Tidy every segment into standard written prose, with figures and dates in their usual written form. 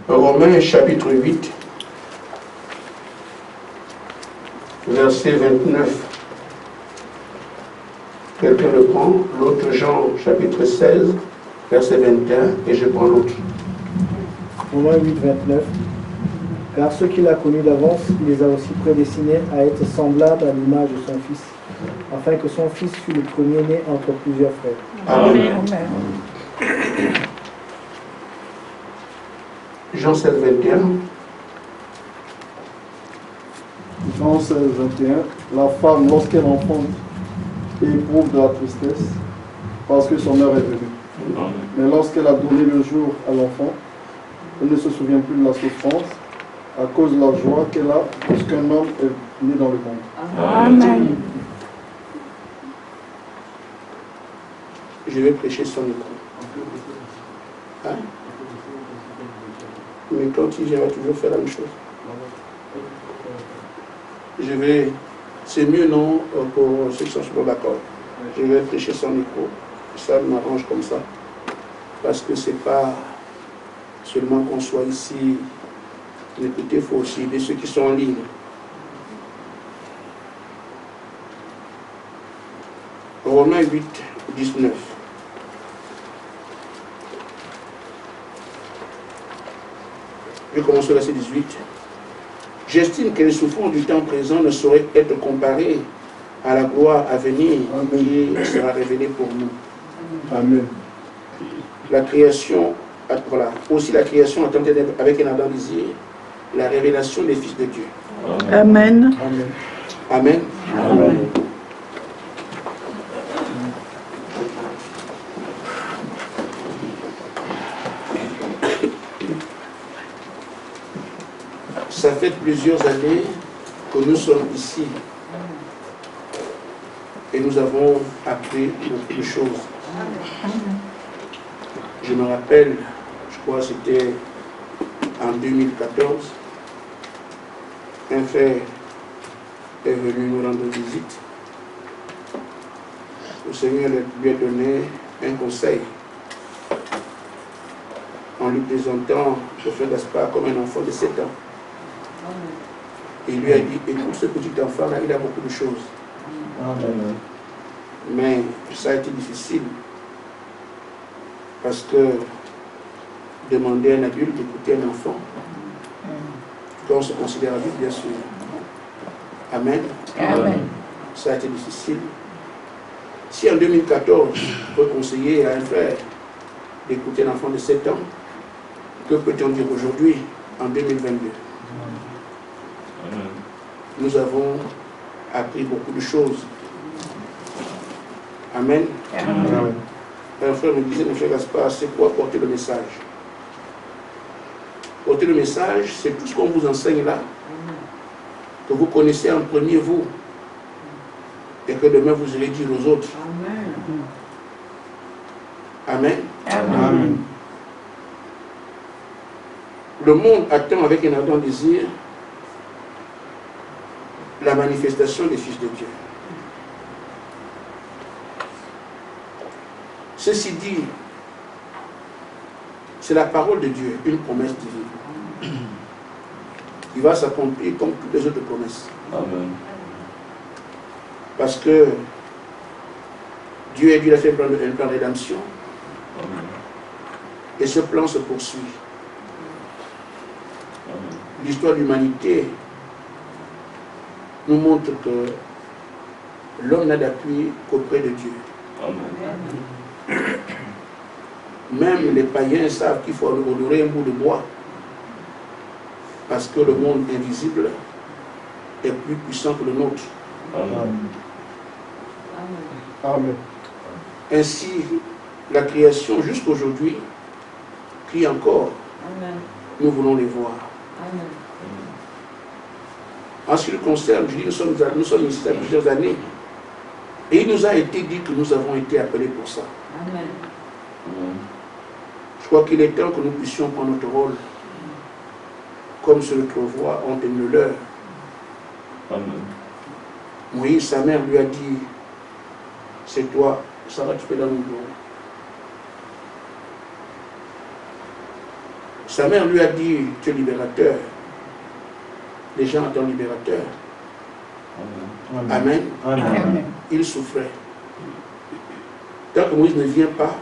Romains chapitre 8, verset 29. Quelqu'un le prend. L'autre, Jean chapitre 16, verset 21, et je prends l'autre. Romains 8, 29. Car ceux qu'il a connus d'avance, il les a aussi prédestinés à être semblables à l'image de son Fils, afin que son Fils fût le premier-né entre plusieurs frères. Amen. Jean 16, 21. Jean 16, 21. La femme, lorsqu'elle enfante, éprouve de la tristesse, parce que son heure est venue. Mais lorsqu'elle a donné le jour à l'enfant, elle ne se souvient plus de la souffrance, à cause de la joie qu'elle a, parce qu'un homme est né dans le monde. Amen. Je vais prêcher sans micro. Hein? Mais quand il vient, on va toujours faire la même chose. C'est mieux non pour ceux qui sont sur d'accord. Je vais prêcher sans micro. Ça m'arrange comme ça. Parce que c'est pas seulement qu'on soit ici. Écoutez, il faut aussi aider ceux qui sont en ligne. Romains 8, 19. Je vais commencer au verset 18. J'estime que les souffrances du temps présent ne sauraient être comparées à la gloire à venir qui sera révélée pour nous. Amen. La création, voilà. Aussi la création attend avec un ardent désir la révélation des fils de Dieu. Amen. Amen. Amen. Amen. Ça fait plusieurs années que nous sommes ici et nous avons appris beaucoup de choses. Je me rappelle, je crois que c'était en 2014, un frère est venu nous rendre visite. Le Seigneur lui a donné un conseil en lui présentant le frère Gaspard comme un enfant de 7 ans. Il lui a dit, écoute, ce petit enfant-là, il a beaucoup de choses. Amen. Mais ça a été difficile. Parce que demander à un adulte d'écouter un enfant, quand on se considère adulte, bien sûr. Amen. Amen. Ça a été difficile. Si en 2014, on peut conseiller à un frère d'écouter un enfant de 7 ans, que peut-on dire aujourd'hui, en 2022? Nous avons appris beaucoup de choses. Amen. Amen. Un frère me disait, mon frère Gaspard, c'est quoi porter le message? Porter le message, c'est tout ce qu'on vous enseigne là, que vous connaissez en premier vous, et que demain vous allez dire aux autres. Amen. Amen. Amen. Le monde attend avec un ardent désir la manifestation des fils de Dieu. Ceci dit, c'est la parole de Dieu, une promesse divine. Il va s'accomplir comme toutes les autres promesses. Amen. Parce que Dieu a fait un plan de rédemption. Amen. Et ce plan se poursuit. Amen. L'histoire de l'humanité nous montre que l'homme n'a d'appui qu'auprès de Dieu. Amen. Même les païens savent qu'il faut honorer un bout de bois. Parce que le monde invisible est plus puissant que le nôtre. Amen. Amen. Ainsi, la création jusqu'aujourd'hui crie encore. Nous voulons les voir. En ce qui nous concerne, je dis, nous sommes ici depuis plusieurs années. Et il nous a été dit que nous avons été appelés pour ça. Amen. Je crois qu'il est temps que nous puissions prendre notre rôle. Comme sur notre voie, on tenu leur. Amen. Moïse, sa mère, lui a dit, c'est toi, ça va, tu peux dans mon bureau. Sa mère lui a dit, tu es libérateur. Les gens attendent libérateur. Amen. Amen. Il souffrait. Tant que Moïse ne vient pas,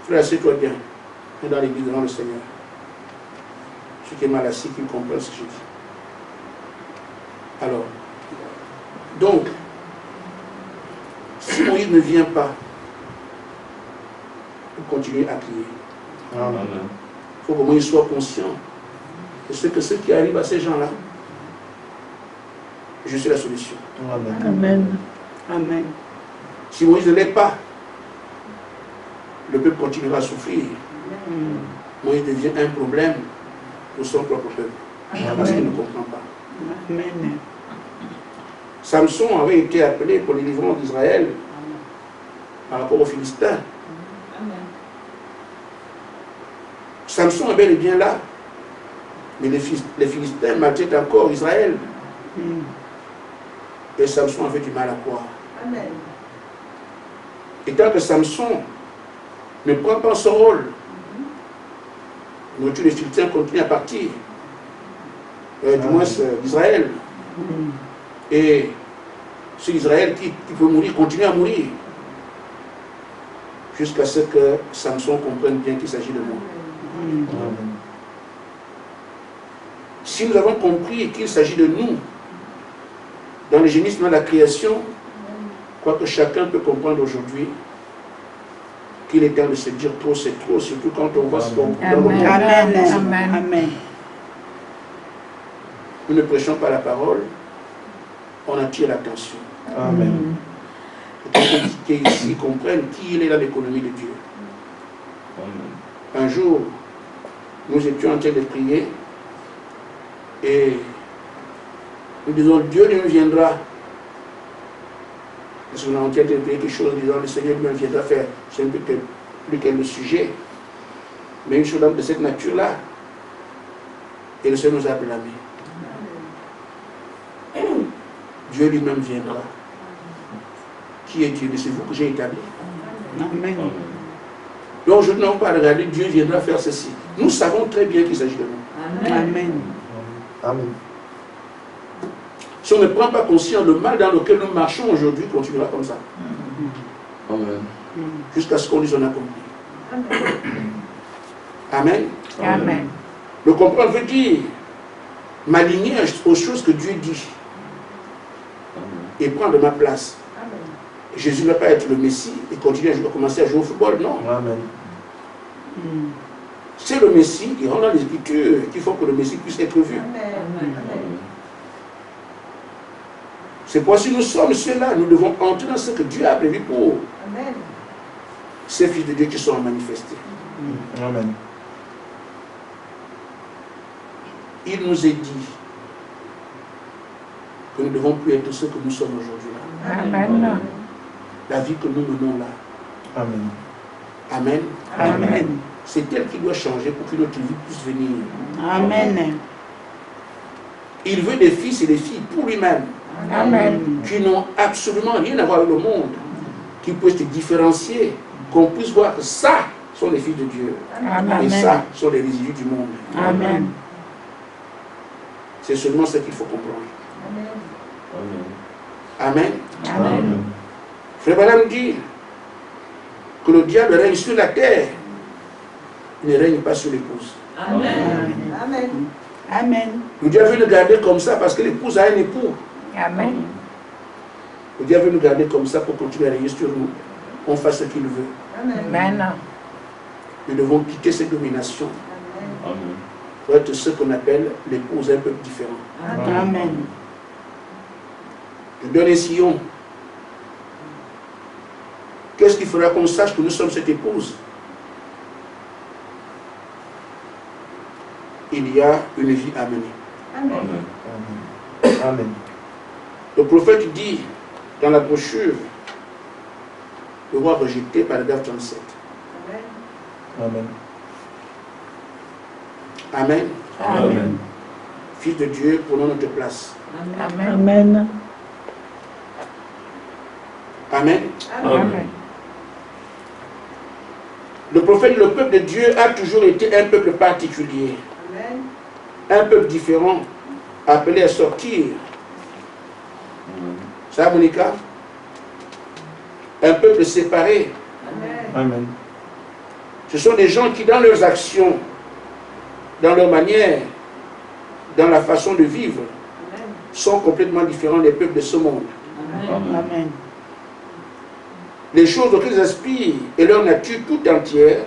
frère, assieds-toi bien. Viens dans l'église devant le Seigneur. Ceux qui est mal assis, qui comprennent ce que je dis. Alors, donc, si Moïse ne vient pas, il faut continuer à prier. Amen. Il faut que Moïse soit conscient de ce que ceux qui arrivent à ces gens-là, je suis la solution. Amen. Amen. Si Moïse ne l'est pas, le peuple continuera à souffrir. Moïse devient un problème pour son propre peuple. Parce qu'il ne comprend pas. Amen. Samson avait été appelé pour les délivrance d'Israël par rapport aux Philistins. Samson est bel et bien là. Mais les Philistins maltraitent encore Israël. Et Samson avait du mal à croire. Et tant que Samson ne prend pas son rôle, tous les Philistins continuent à partir. Du moins d'Israël. Et c'est Israël qui peut mourir, continue à mourir. Jusqu'à ce que Samson comprenne bien qu'il s'agit de moi. Si nous avons compris qu'il s'agit de nous, dans le génisme de la création, quoi que chacun peut comprendre aujourd'hui, qu'il est temps de se dire trop, c'est trop, surtout quand on voit ce qu'on dans le monde. Amen. Amen. Nous ne prêchons pas la parole, on attire l'attention. Amen. Pour que ceux qui ici comprennent qui il est dans l'économie de Dieu. Un jour, nous étions en train de prier et nous disons, Dieu lui viendra. Parce qu'on est en train de prier quelque chose, disant, le Seigneur lui viendra faire, c'est un peu plus quel le sujet, mais une chose de cette nature-là. Et le Seigneur nous a blâmés. Dieu lui-même viendra. Qui est Dieu? C'est vous que j'ai établi. Amen. Donc aujourd'hui, nous n'avons pas à regarder, Dieu viendra faire ceci. Nous savons très bien qu'il s'agit de nous. Amen. Amen. Si on ne prend pas conscience, le mal dans lequel nous marchons aujourd'hui continuera comme ça. Amen. Jusqu'à ce qu'on dise on a compris. Amen. Amen. Le comprendre veut dire m'aligner aux choses que Dieu dit et prendre ma place. Jésus ne va pas être le Messie et continuer à commencer à jouer au football, non. Amen. C'est le Messie qui rend dans les Écritures qu'il faut que le Messie puisse être vu. C'est pourquoi si nous sommes ceux-là, nous devons entrer dans ce que Dieu a prévu pour ces fils de Dieu qui sont manifestés. Amen. Il nous est dit que nous ne devons plus être ceux que nous sommes aujourd'hui là. Amen. La vie que nous menons là. Amen. Amen. Amen. C'est elle qui doit changer pour que notre vie puisse venir. Amen. Il veut des fils et des filles pour lui-même, Amen. qui n'ont absolument rien à voir avec le monde, qui puissent se différencier, qu'on puisse voir que ça sont les fils de Dieu. Amen. Et ça sont les résidus du monde. Amen. C'est seulement ce qu'il faut comprendre. Amen. Amen. Amen. Frère Branham dit que le diable règne sur la terre, il ne règne pas sur l'épouse. Amen. Amen. Le diable veut nous garder comme ça parce que l'épouse a un époux. Amen. Le diable veut nous garder comme ça pour continuer à régner sur nous. On fasse ce qu'il veut. Amen. Nous devons quitter cette domination Amen. pour être ce qu'on appelle l'épouse un peu différent. Amen. Je donne un sillon. Qu'est-ce qu'il faudra qu'on sache que nous sommes cette épouse? Il y a une vie à mener. Amen. Amen. Le prophète dit dans la brochure, le roi rejeté, paragraphe 37. Amen. Amen. Amen. Fils de Dieu, prenons notre place. Amen. Amen. Amen. Amen. Le prophète, le peuple de Dieu a toujours été un peuple particulier. Amen. Un peuple différent, appelé à sortir. Ça, Monica? Un peuple séparé. Amen. Amen. Ce sont des gens qui, dans leurs actions, dans leur manière, dans la façon de vivre, Amen. sont complètement différents des peuples de ce monde. Amen. Les choses auxquelles ils aspirent et leur nature tout entière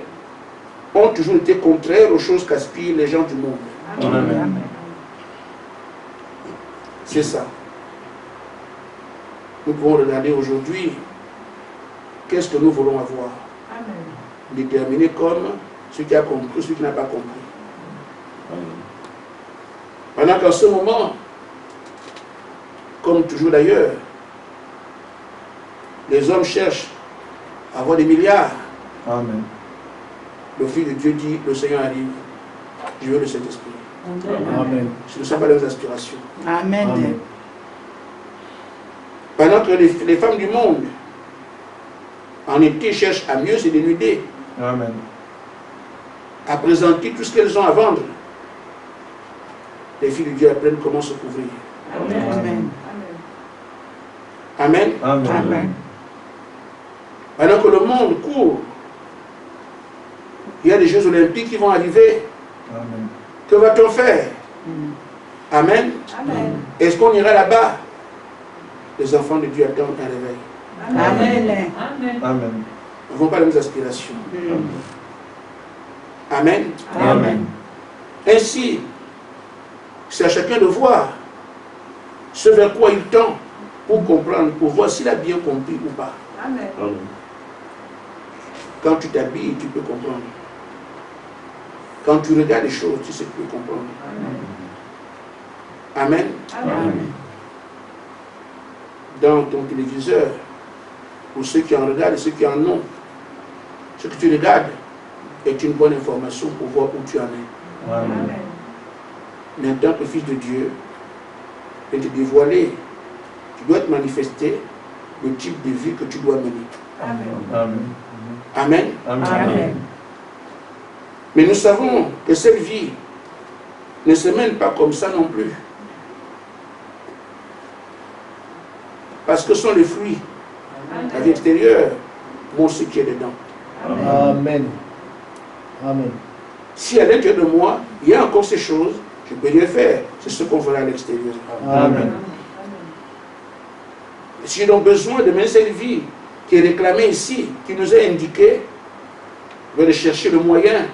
ont toujours été contraires aux choses qu'aspirent les gens du monde. Amen. C'est ça. Nous pouvons regarder aujourd'hui qu'est-ce que nous voulons avoir. Amen. Déterminer comme celui qui a compris, celui qui n'a pas compris. Pendant qu'en ce moment, comme toujours d'ailleurs, les hommes cherchent à avoir des milliards. Amen. Le Fils de Dieu dit, le Seigneur arrive, je veux le Saint-Esprit. Amen. Ce ne sont pas leurs aspirations. Amen. Amen. Pendant que les femmes du monde, en été, cherchent à mieux se dénuder, Amen. à présenter tout ce qu'elles ont à vendre, les filles de Dieu apprennent comment se couvrir. Amen. Amen. Amen. Amen. Pendant que le monde court, il y a des Jeux olympiques qui vont arriver. Amen. Que va-t-on faire? Amen. Amen. Est-ce qu'on ira là-bas? Les enfants de Dieu attendent un réveil. Amen. Amen. Nous n'avons pas les mêmes aspirations. Amen. Amen. Ainsi, c'est à chacun de voir ce vers quoi il tend pour comprendre, pour voir s'il a bien compris ou pas. Amen. Quand tu t'habilles, tu peux comprendre. Quand tu regardes les choses, tu sais que tu peux comprendre. Amen. Amen. Dans ton téléviseur, pour ceux qui en regardent et ceux qui en ont, ce que tu regardes est une bonne information pour voir où tu en es. Amen. Mais en tant que fils de Dieu, et te dévoiler, tu dois te manifester le type de vie que tu dois mener. Amen. Amen. Amen. Mais nous savons que cette vie ne se mène pas comme ça non plus. Parce que ce sont les fruits. La vie extérieure montre ce qui est dedans. Amen. Amen. Si à l'intérieur de moi, il y a encore ces choses, je peux les faire. C'est ce qu'on fera à l'extérieur. Amen. Si j'ai donc besoin de mener cette vie qui est réclamée ici, qui nous est indiquée, je vais aller chercher le moyen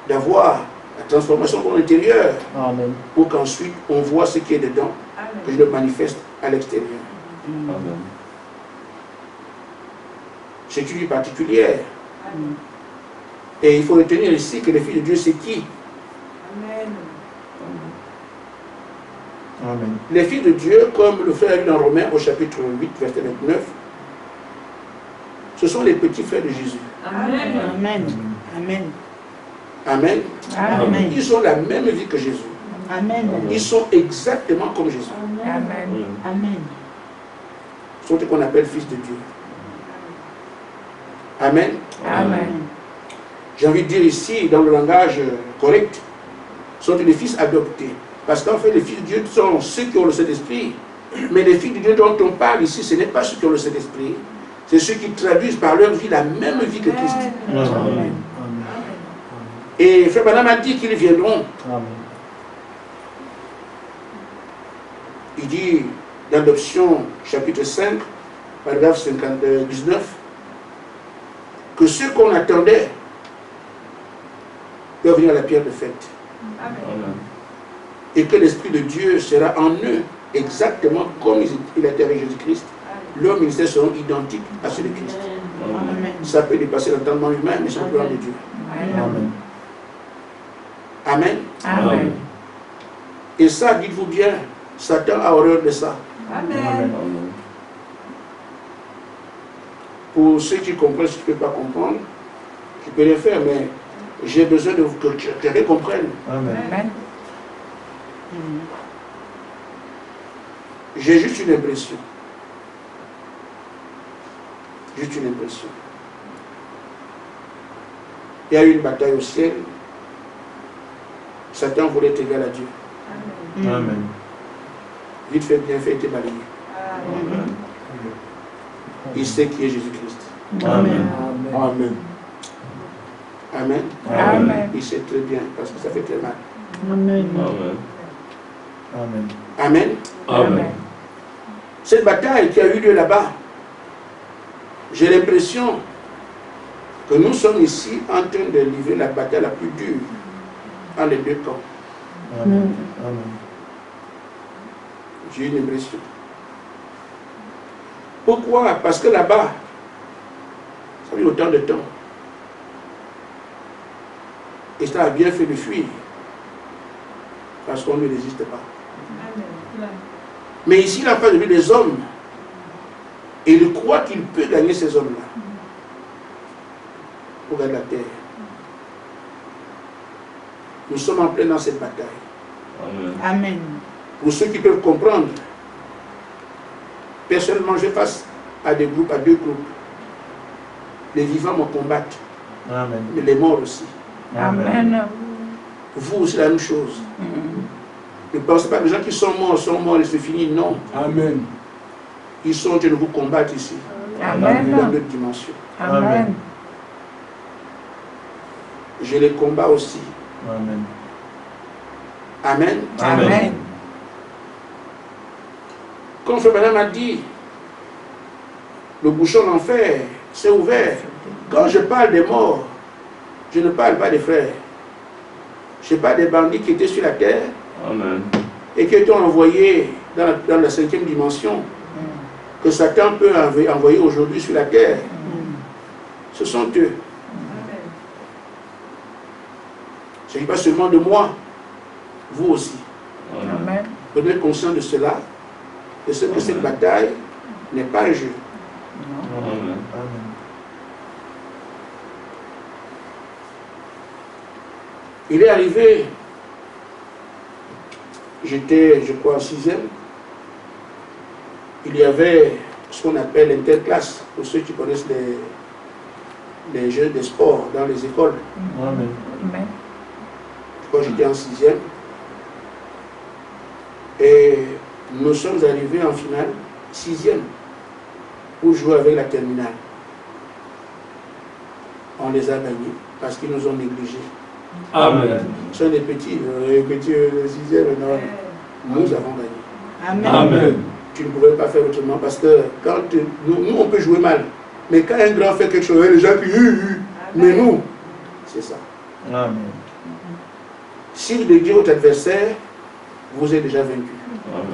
d'avoir la transformation de l'intérieur Amen. pour qu'ensuite on voit ce qui est dedans, que je le manifeste à l'extérieur. Amen. C'est une vie particulière. Et il faut retenir ici que les filles de Dieu, c'est qui? Amen. Les filles de Dieu, comme le frère a lu dans Romains au chapitre 8, verset 29, ce sont les petits frères de Jésus. Amen. Amen. Amen. Amen. Ils ont la même vie que Jésus. Amen. Ils sont exactement comme Jésus. Amen. Amen. Ce sont ce qu'on appelle fils de Dieu. Amen. Amen. J'ai envie de dire ici, dans le langage correct, sont des fils adoptés. Parce qu'en fait, les fils de Dieu sont ceux qui ont le Saint-Esprit. Mais les filles de Dieu dont on parle ici, ce n'est pas ceux qui ont le Saint-Esprit. C'est ceux qui traduisent par leur vie la même vie que Christ. Amen. Et Frère Branham a dit qu'ils viendront. Amen. Il dit dans l'Adoption, chapitre 5, paragraphe 19, que ceux qu'on attendait doivent venir à la pierre de fête. Et que l'Esprit de Dieu sera en eux, exactement comme il était avec Jésus-Christ. Leurs ministères seront identiques à ceux de Christ. Ça peut dépasser l'entendement humain, mais c'est le plan de Dieu. Amen. Amen. Amen. Et ça, dites-vous bien, Satan a horreur de ça. Amen. Pour ceux qui comprennent, ceux qui ne peuvent pas comprendre, je peux les faire, mais j'ai besoin de que quelqu'un comprenne. Amen. J'ai juste une impression. Juste une impression. Il y a eu une bataille au ciel. Satan voulait être égal à Dieu. Amen. Vite fait, bien fait, était balayé. Amen. Il sait qui est Jésus-Christ. Amen. Amen. Amen. Amen. Il sait très bien parce que ça fait très mal. Amen. Amen. Amen. Amen. Cette bataille qui a eu lieu là-bas, j'ai l'impression que nous sommes ici en train de livrer la bataille la plus dure dans les deux camps. Amen. Amen. J'ai une impression. Pourquoi? Parce que là-bas, ça a eu autant de temps. Et ça a bien fait de fuir. Parce qu'on ne résiste pas. Mais ici, il a pas de lui des hommes. Et il croit qu'il peut gagner ces hommes-là. Pour gagner la terre. Nous sommes en plein dans cette bataille. Amen. Amen. Pour ceux qui peuvent comprendre, personnellement, je face à des groupes, à deux groupes. Les vivants me combattent, Amen. mais les morts aussi. Amen. Vous aussi, la même chose. Ne pensez pas que les gens qui sont morts et c'est fini. Non. Amen. Ils sont en train de vous combattre ici. Dans Amen. notre dimension. Amen. Je les combats aussi. Amen. Amen. Amen. Comme Frère Madame a dit, le bouchon d'enfer s'est ouvert. Quand je parle des morts, je ne parle pas des frères. Je parle des bandits qui étaient sur la terre Amen. et qui étaient envoyés dans la 5e dimension, que Satan peut envoyer aujourd'hui sur la terre. Ce sont eux. Il ne s'agit pas seulement de moi, vous aussi. Amen. Vous devez être conscient de cela, de ce que cette bataille n'est pas un jeu. Amen. Il est arrivé, j'étais, je crois, en 6e, il y avait ce qu'on appelle l'interclasse, pour ceux qui connaissent les jeux de sport dans les écoles. Amen. Amen. Je crois que j'étais en 6e. Et nous sommes arrivés en finale, 6e, pour jouer avec la terminale. On les a gagnés parce qu'ils nous ont négligés. Amen. Ce sont des petits, les petits de 6e, non, nous avons gagné. Amen. Amen. Tu ne pouvais pas faire autrement parce que quand nous on peut jouer mal, mais quand un grand fait quelque chose, les gens crient, mais nous, c'est ça. Amen. Si vous dites votre adversaire, vous êtes déjà vaincu.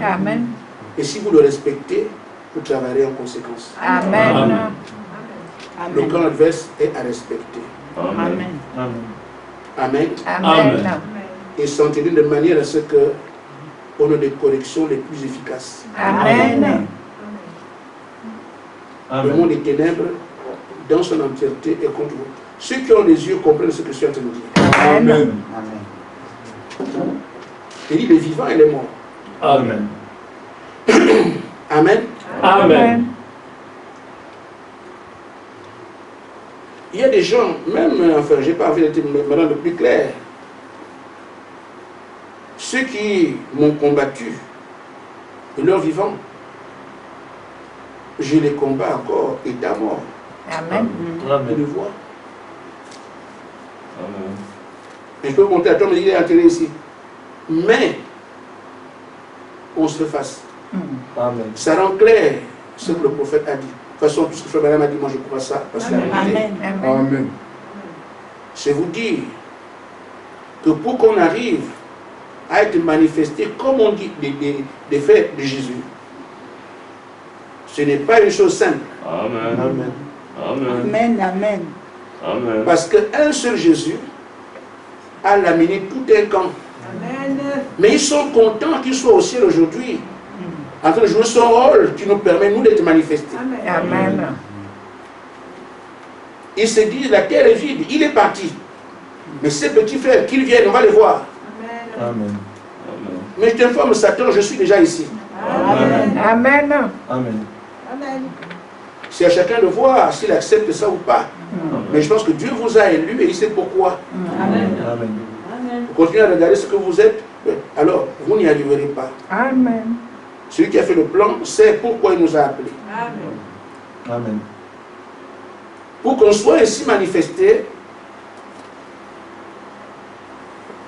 Amen. Et si vous le respectez, vous travaillerez en conséquence. Amen. Le camp adverse est à respecter. Amen. Amen. Amen. Amen. Et sentez-le de manière à ce que on ait des corrections les plus efficaces. Amen. Le monde des ténèbres, dans son entièreté, est contre vous. Ceux qui ont les yeux comprennent ce que je suis en train de dire. Amen. Il dit les vivants et les morts. Amen. Amen. Amen. Il y a des gens, même, enfin, je n'ai pas envie d'être maintenant le plus clair. Ceux qui m'ont combattu, de leur vivant, je les combats encore, état mort. Amen. Vous le voyez. Amen. Et je peux monter à toi, mais il est enterré ici. Mais, on se fait face. Amen. Ça rend clair ce que le prophète a dit. De toute façon, tout ce que Frère Madame a dit, moi je crois ça. Parce que Amen. Amen. Amen. c'est vous dire que pour qu'on arrive à être manifesté, comme on dit, des faits de Jésus, ce n'est pas une chose simple. Amen. Amen. Amen. Amen. Amen. Amen. Parce qu'un seul Jésus a laminé tout un camp. Amen. Mais ils sont contents qu'il soit au ciel aujourd'hui, en train de jouer son rôle qui nous permet, nous, d'être manifestés. Amen. Ils se disent, la terre est vide, il est parti. Mais ces petits frères, qu'ils viennent, on va les voir. Amen. Mais je t'informe, Satan, je suis déjà ici. Amen. Amen. Amen. C'est à chacun de voir s'il accepte ça ou pas. Mais je pense que Dieu vous a élu et il sait pourquoi. Amen. Vous continuez à regarder ce que vous êtes, alors vous n'y arriverez pas. Amen. Celui qui a fait le plan sait pourquoi il nous a appelés. Amen. Pour qu'on soit ainsi manifesté,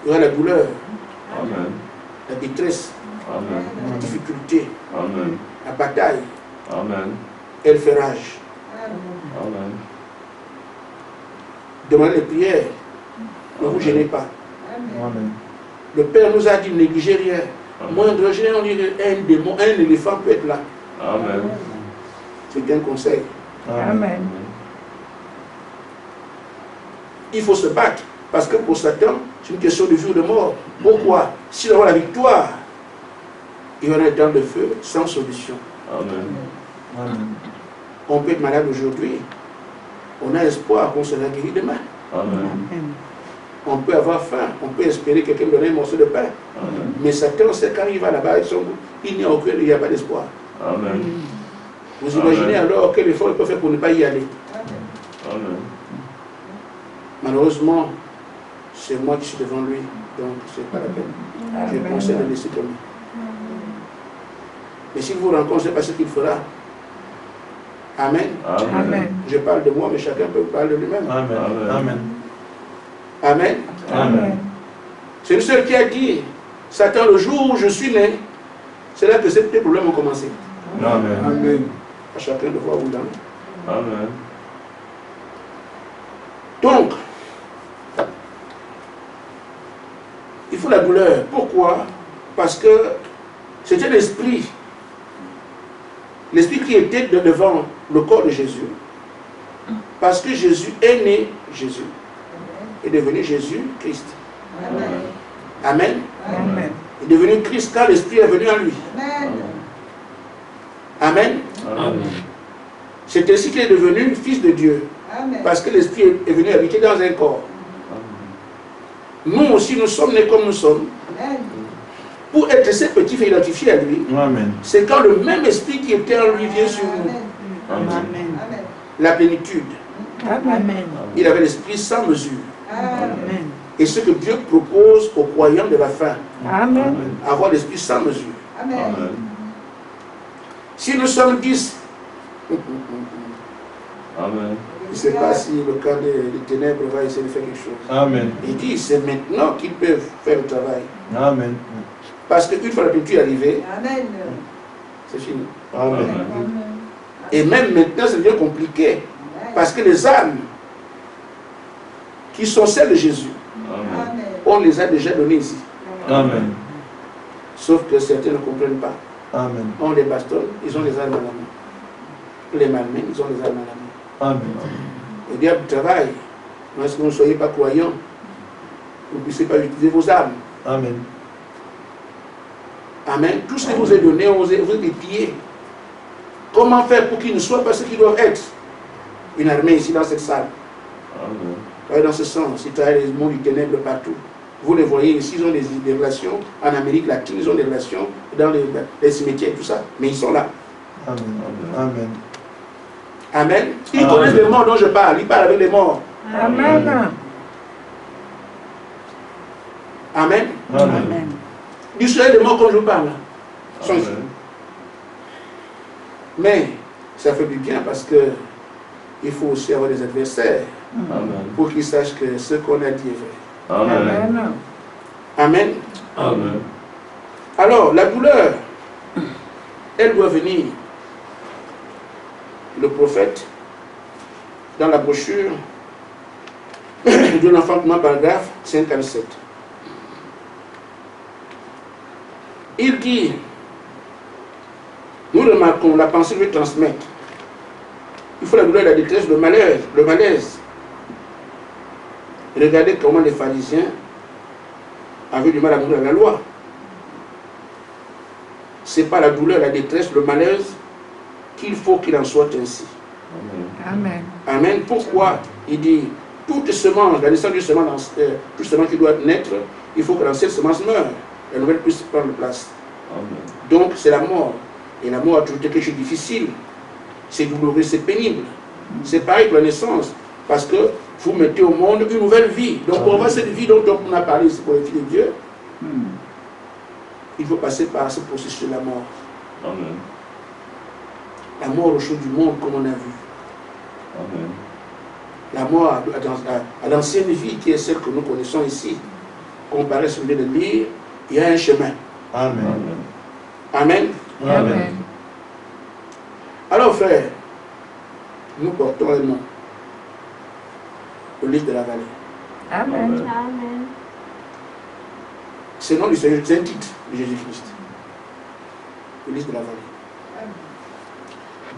il y aura la douleur, Amen. la détresse, Amen. la difficulté, Amen. la bataille, Amen. et le fait rage. Amen. Demandez les prières, ne vous gênez pas. Amen. Le Père nous a dit, ne négligez rien. Amen. Moindre gêne, on dirait un démon, un éléphant peut être là. Amen. C'est un conseil. Amen. Il faut se battre. Parce que pour Satan, c'est une question de vie ou de mort. Pourquoi? S'il aura la victoire, il y aura un temps de feu sans solution. Amen. Amen. On peut être malade aujourd'hui. On a espoir qu'on sera guéri demain. Amen. On peut avoir faim. On peut espérer que quelqu'un donne un morceau de pain. Amen. Mais Satan sait quand il va là-bas, il n'y a aucun, il n'y a pas d'espoir. Amen. Vous imaginez alors quel effort il peut faire pour ne pas y aller. Amen. Malheureusement, c'est moi qui suis devant lui. Donc, c'est pas la peine. Je conseille de laisser tomber. Mais s'il vous rencontre, je ne sais pas ce qu'il fera. Amen. Amen. Je parle de moi, mais chacun peut parler de lui-même. Amen. Amen. Amen. Amen. C'est le seul qui a dit, Satan, le jour où je suis né, c'est là que ces petits problèmes ont commencé. Amen. Amen. À chacun de voir où il en est. Amen. Donc, il faut la douleur. Pourquoi? Parce que c'était l'esprit. L'esprit qui était devant le corps de Jésus. Parce que Jésus est né, Jésus est devenu Jésus-Christ. Amen. Amen. Il est devenu Christ quand l'esprit est venu en lui. Amen. Amen. C'est ainsi qu'il est devenu fils de Dieu. Parce que l'esprit est venu habiter dans un corps. Nous aussi, nous sommes nés comme nous sommes. Pour être ses petits et identifiés à lui, Amen. c'est quand le même esprit qui était en lui vient sur nous. Amen. La plénitude. Amen. Il avait l'esprit sans mesure. Amen. Et ce que Dieu propose aux croyants de la fin, Amen. avoir l'esprit sans mesure. Amen. Si nous sommes 10, Amen. je ne sais pas si le camp des ténèbres va essayer de faire quelque chose. Amen. Il dit, c'est maintenant qu'ils peuvent faire le travail. Amen. Parce qu'une fois la plénitude arrivée, c'est fini. Amen. Et même maintenant, c'est bien compliqué. Parce que les âmes qui sont celles de Jésus, Amen. on les a déjà données ici. Amen. Sauf que certains ne comprennent pas. Amen. On les bastonne, ils ont les armes à la main. Les malmènes, ils ont les armes à la main. Amen. Le diable travaille. Est-ce que vous ne soyez pas croyants, vous ne puissiez pas utiliser vos armes. Amen. Amen. Tout ce que vous est donné, vous êtes des pillés. Comment faire pour qu'ils ne soient pas ce qu'ils doivent être? Une armée ici dans cette salle. Amen. Travaille dans ce sens. Ils travaillent les mondes du ténèbre partout. Vous les voyez ici, ils ont des relations. En Amérique latine, ils ont des relations dans les cimetières et tout ça. Mais ils sont là. Amen. Amen. Amen. Ils connaissent les morts dont je parle. Ils parlent avec les morts. Amen. Amen. Amen. Ils sont des morts comme je vous parle. Ils sont ici. Amen. Mais ça fait du bien parce que il faut aussi avoir des adversaires Amen. pour qu'ils sachent que ce qu'on a dit est vrai. Amen. Amen. Amen. Amen. Alors, la douleur, elle doit venir. Le prophète, dans la brochure de l'enfantement, paragraphe 57, il dit, nous remarquons la pensée lui transmettre. Il faut la douleur, la détresse, le malheur, le malaise. Regardez comment les pharisiens avaient du mal à mourir à la loi. Ce n'est pas la douleur, la détresse, le malaise qu'il faut qu'il en soit ainsi. Amen. Amen. Pourquoi? Il dit, toute semence, la naissance du semence, toute semence qui doit naître, il faut que l'ancienne semence meure. La nouvelle puisse prendre place. Amen. Donc c'est la mort. Et la mort a toujours été quelque chose de difficile. c'est douloureux, c'est pénible. C'est pareil pour la naissance, parce que vous mettez au monde une nouvelle vie. Donc pour avoir cette vie dont on a parlé ici pour les filles de Dieu, il faut passer par ce processus de la mort. Amen. La mort aux choses du monde, comme on a vu. Amen. La mort à l'ancienne vie qui est celle que nous connaissons ici. Comparé à ce que je viens de lire, il y a un chemin. Amen. Amen. Amen. Alors frère, nous portons un nom. Le livre de la vallée. Amen. Amen. C'est le nom du Seigneur, c'est un titre de Jésus-Christ. Le livre de la vallée.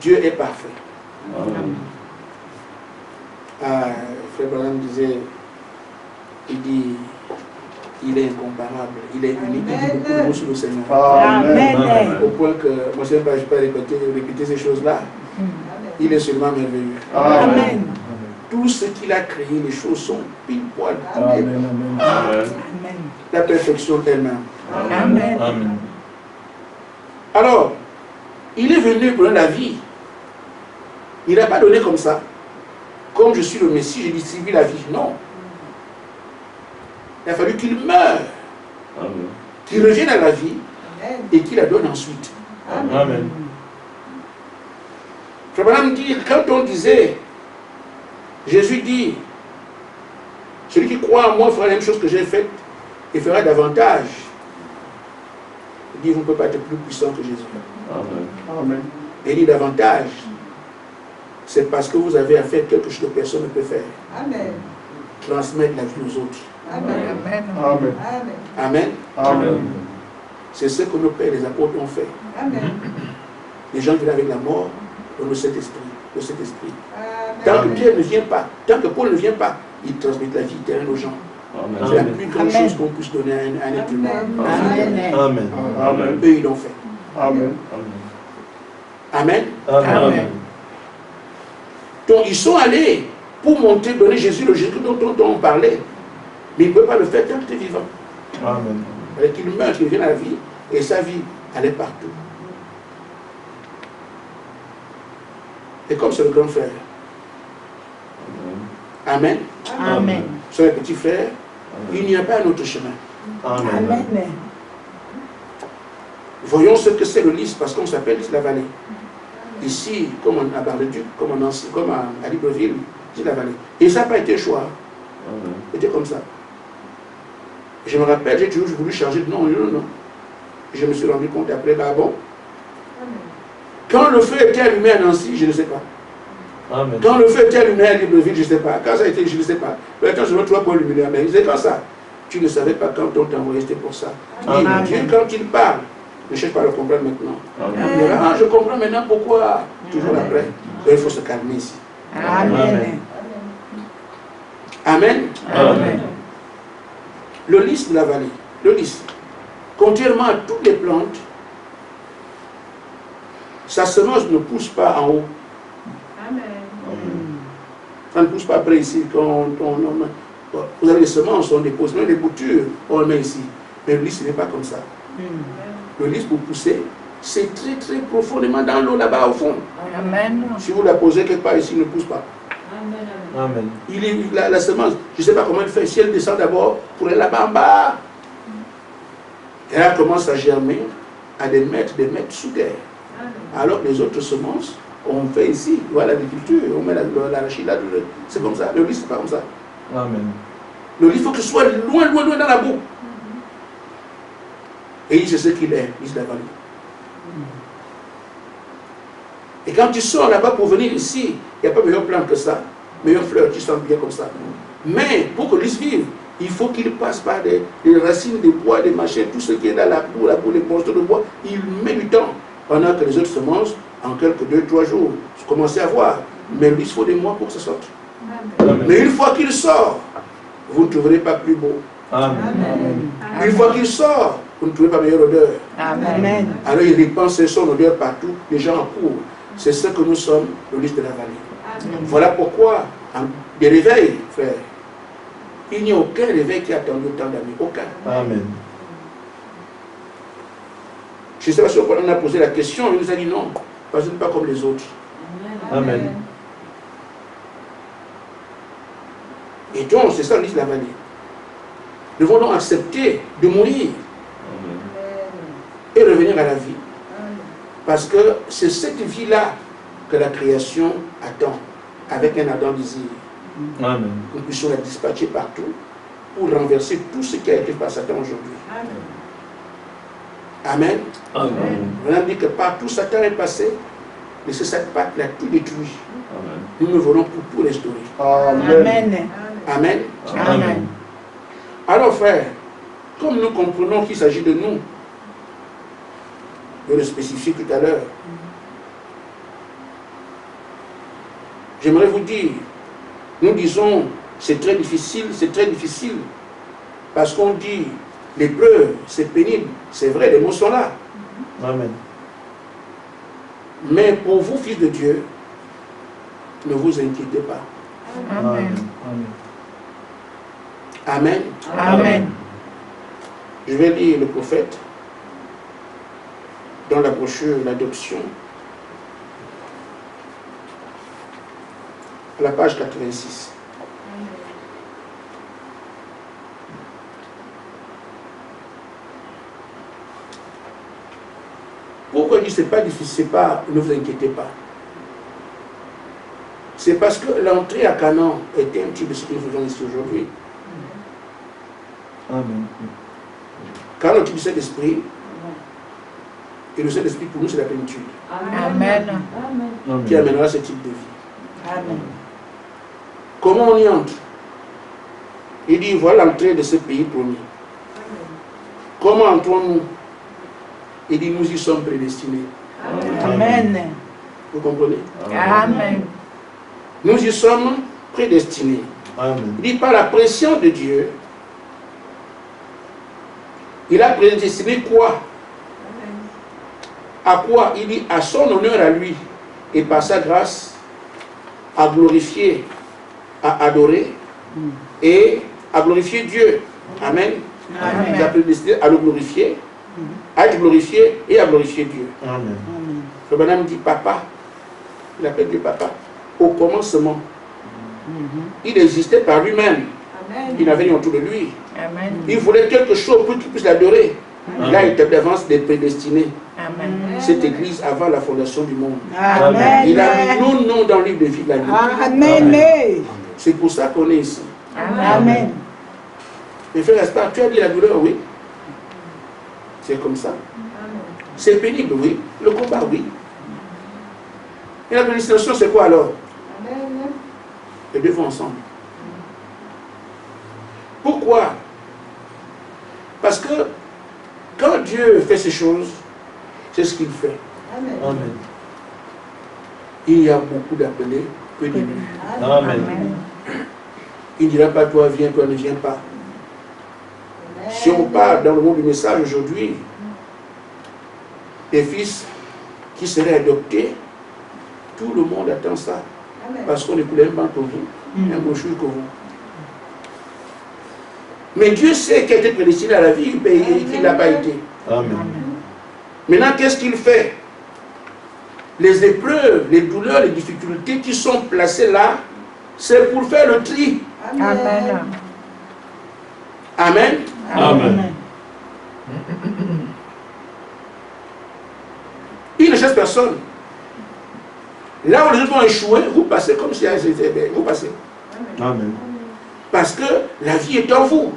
Dieu est parfait. Amen. Frère Branham disait, il dit, il est incomparable, il est unique, il dit beaucoup de mots sur le Seigneur. Amen. Au point que, moi je ne vais pas répéter ces choses-là. Il est seulement merveilleux. Amen. Tout ce qu'il a créé, les choses sont pile poil. Amen. Amen. La perfection elle-même. Amen. Amen. Alors, il est venu pour la vie. Il n'a pas donné comme ça. Comme je suis le Messie, j'ai distribué la vie. Non. Il a fallu qu'il meure, Amen. qu'il revienne à la vie et qu'il la donne ensuite. Amen. Frère Branham dit, quand on disait, Jésus dit, celui qui croit en moi fera la même chose que j'ai faite et fera davantage. Il dit, vous ne pouvez pas être plus puissant que Jésus. Amen. Amen. Et il dit davantage. C'est parce que vous avez à faire quelque chose que personne ne peut faire. Amen. Transmettre la vie aux autres. Amen. Amen. Amen. Amen. C'est ce que nos pères, les apôtres, ont fait. Les gens viennent avec la mort dans le Saint-Esprit. Le Saint-Esprit. Tant que Pierre ne vient pas, tant que Paul ne vient pas, ils transmettent la vie éternelle aux gens. Amen. C'est la plus grande chose qu'on puisse donner à un être humain. Amen. Amen. Amen. Eux, ils l'ont fait. Amen. Amen. Amen. Donc, ils sont allés pour monter, donner Jésus, le Jésus dont on parlait. Mais ils ne peuvent pas le faire tant qu'il est vivant. Amen. Avec qu'il meurt, qu'il vienne à la vie, et sa vie allait partout. Et comme c'est le grand frère. Amen. Amen. Sur les petits frères, il n'y a pas un autre chemin. Amen. Voyons ce que c'est le lys, parce qu'on s'appelle la vallée. Ici, comme à Bar-le-Duc, comme à Libreville, c'est la vallée. Et ça n'a pas été un choix. C'était comme ça. Je me rappelle, j'ai toujours voulu changer de nom. Non. Je me suis rendu compte après, là, bon. Quand le feu était allumé à Nancy, je ne sais pas. Amen. Quand le feu était allumé à Libreville, je ne sais pas. Quand ça a été, je ne sais pas. Maintenant, je me trouve pour illuminer. Mais c'est comme ça. Tu ne savais pas quand on t'a envoyé, c'était pour ça. Et Dieu, quand il parle, ne cherche pas à le comprendre maintenant. Il dira, ah, je comprends maintenant pourquoi. Toujours après. Donc, il faut se calmer ici. Amen. Amen. Amen. Le lys de la vallée. Le lys. Contrairement à toutes les plantes, sa semence ne pousse pas en haut. Ça ne pousse pas après ici. Vous avez les semences, on dépose, même les boutures, on les met ici. Mais le lys, ce n'est pas comme ça. Le lys, pour pousser, c'est très très profondément dans l'eau là-bas au fond. Amen. Si vous la posez quelque part ici, il ne pousse pas. Amen. La semence, je ne sais pas comment elle fait. Si elle descend d'abord pour aller là-bas en bas, et elle commence à germer à des mètres sous terre. Alors que les autres semences, on fait ici, voilà l'agriculture, on met l'arachide là, c'est comme ça. Le lys, c'est pas comme ça. Amen. Le lys, il faut que ce soit loin dans la boue. Et c'est ce qu'il est, il se la vallée. Et quand tu sors là-bas pour venir ici, il n'y a pas meilleur plan que ça, meilleure fleur, tu sens bien comme ça. Mais pour que lys vive, il faut qu'il passe par des racines de bois, des machins, tout ce qui est dans la boue, les morceaux de bois, il met du temps. Pendant que les autres semences, en quelques 2-3 jours, commencez à voir. Mais lui, il faut des mois pour que ça sorte. Amen. Mais une fois qu'il sort, vous ne trouverez pas plus beau. Amen. Une fois qu'il sort, vous ne trouvez pas meilleure odeur. Amen. Alors il répand son odeur partout, les gens en courent. C'est ce que nous sommes, le lys de la vallée. Voilà pourquoi, des réveils, frère, il n'y a aucun réveil qui a attendu autant d'années. Aucun. Amen. Je ne sais pas si on a posé la question, il nous a dit non, parce que ce n'est pas comme les autres. Amen. Et donc, c'est ça l'Église de la vallée. Nous devons donc accepter de mourir et revenir à la vie. Parce que c'est cette vie-là que la création attend, avec un ardent désir. Amen. Que nous puissions la dispatcher partout pour renverser tout ce qui a été par Satan aujourd'hui. Amen. Amen. On a dit que partout Satan est passé, mais c'est cette patte l'a tout détruit. Amen. Nous nous volons pour tout restaurer. Amen. Amen. Amen. Alors frère, comme nous comprenons qu'il s'agit de nous, je le spécifier tout à l'heure, j'aimerais vous dire, nous disons c'est très difficile, parce qu'on dit l'épreuve, c'est pénible, c'est vrai, les mots sont là. Amen. Mais pour vous, fils de Dieu, ne vous inquiétez pas. Amen. Amen. Amen. Je vais lire le prophète dans la brochure L'Adoption, à la page 86. Pourquoi il dit c'est pas difficile, c'est pas, ne vous inquiétez pas. C'est parce que l'entrée à Canaan était un petit de ce que nous faisons ici aujourd'hui. Amen. Quand on dit du Saint-Esprit, et le Saint-Esprit pour nous c'est la plénitude Amen. qui amènera ce type de vie. Amen. Comment on y entre? Il dit voilà l'entrée de ce pays promis. Comment entrons-nous? Il dit nous y sommes prédestinés. Amen. Vous comprenez? Amen. Nous y sommes prédestinés. Amen. Il dit par la pression de Dieu, il a prédestiné quoi? À quoi? Il dit à son honneur à lui et par sa grâce à glorifier, à adorer et à glorifier Dieu. Amen. Amen. Il a prédestiné à le glorifier, à être glorifié et à glorifier Dieu. Amen. Le bonhomme dit papa, il appelle Dieu papa. Au commencement, il existait par lui-même. Il n'avait rien autour de lui. Amen. Il voulait quelque chose pour qu'il puisse l'adorer. Il a été d'avance prédestiné. Amen. Cette église avant la fondation du monde. Amen. Il a mis nos noms dans le livre de vie de la vie. Amen. C'est pour ça qu'on est ici. Amen. Mes frères, est-ce que tu as dit la douleur? Oui. C'est comme ça. C'est pénible, oui. Le combat, oui. Et la prédestination, c'est quoi alors? Les deux vont ensemble. Pourquoi? Parce que quand Dieu fait ces choses, c'est ce qu'il fait. Amen. Il y a beaucoup d'appelés, peu d'élus. Amen. Il ne dira pas toi viens, toi ne viens pas. Si on parle dans le monde du message aujourd'hui, des fils qui seraient adoptés, tout le monde attend ça. Parce qu'on est plus un banc que vous, un brochure que vous. Mais Dieu sait qu'il a été prédestiné à la vie et qu'il n'a pas été. Amen. Maintenant, qu'est-ce qu'il fait? Les épreuves, les douleurs, les difficultés qui sont placées là, c'est pour faire le tri. Amen. Amen. Amen. Il ne chasse personne. Là où les autres vont échouer, vous passez comme si vous passez. Amen. Parce que la vie est en vous.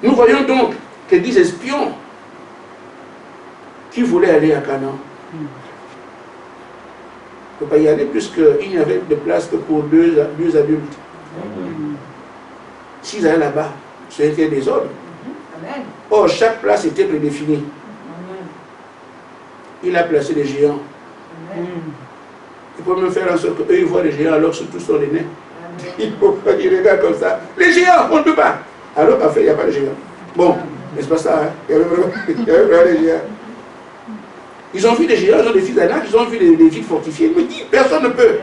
Nous voyons donc que 10 espions qui voulaient aller à Canaan ne peuvent pas y aller puisqu'il n'y avait de place que pour deux adultes. S'ils allaient là-bas, c'était des ordres. Or, chaque place était prédéfinie. Il a placé des géants. Il peut me faire en sorte qu'eux ils voient les géants alors que tous sont les nains. Il faut pas qu'ils regardent comme ça. Les géants, on ne peut pas. Alors qu'en fait, il n'y a pas de géants. Bon, n'est-ce pas ça? Hein? Il y avait vraiment des géants. Ils ont vu des géants, ils ont des fils d'Anak, ils ont vu des villes fortifiées. Il me dit, personne ne peut.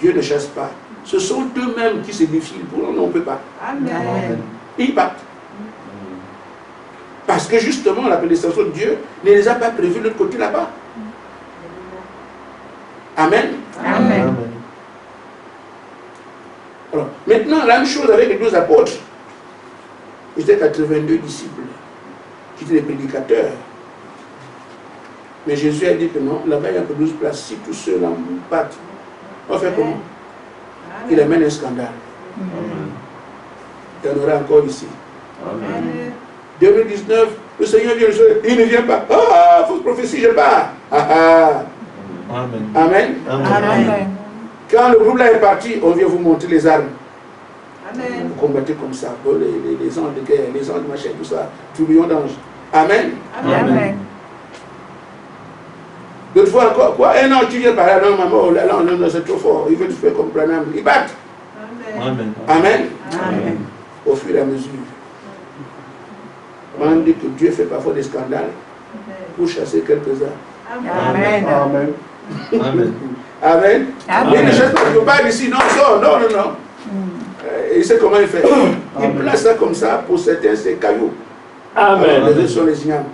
Dieu ne chasse pas. Ce sont eux-mêmes qui se défilent. Pour nous, on ne peut pas. Amen. Ils partent. Parce que justement, la prédestination de Dieu ne les a pas prévus de l'autre côté là-bas. Amen. Amen. Alors, maintenant, la même chose avec les 12 apôtres. Ils étaient 82 disciples, qui étaient des prédicateurs. Mais Jésus a dit que non, là-bas il y a que 12 places. Si tous ceux-là partent, on fait comment? Il amène un scandale. Il y en aura encore ici. Amen. 2019, le Seigneur vient, il ne vient pas. Ah, fausse prophétie, je pars. Ah, ah. Amen. Amen. Amen. Quand le groupe là est parti, on vient vous montrer les armes. Amen. Vous combattez comme ça. Les anges de guerre, les anges de machin, tout ça. Tourbillon d'anges. Amen. Amen. D'autres fois encore, quoi? Un an, tu viens par là, non, maman, là, non, c'est trop fort. Ils veulent te faire comme Branham. Ils battent. Amen. Amen. Amen. Au fur et à mesure. On dit que Dieu fait parfois des scandales pour chasser quelques-uns. Amen. Amen. Amen. Amen. Amen. Il ne chasse pas, il ne veut pas ici, non, sort, non. Il sait comment il fait. Il place ça comme ça, pour certains, c'est cailloux. Amen. Les autres sont les ignames.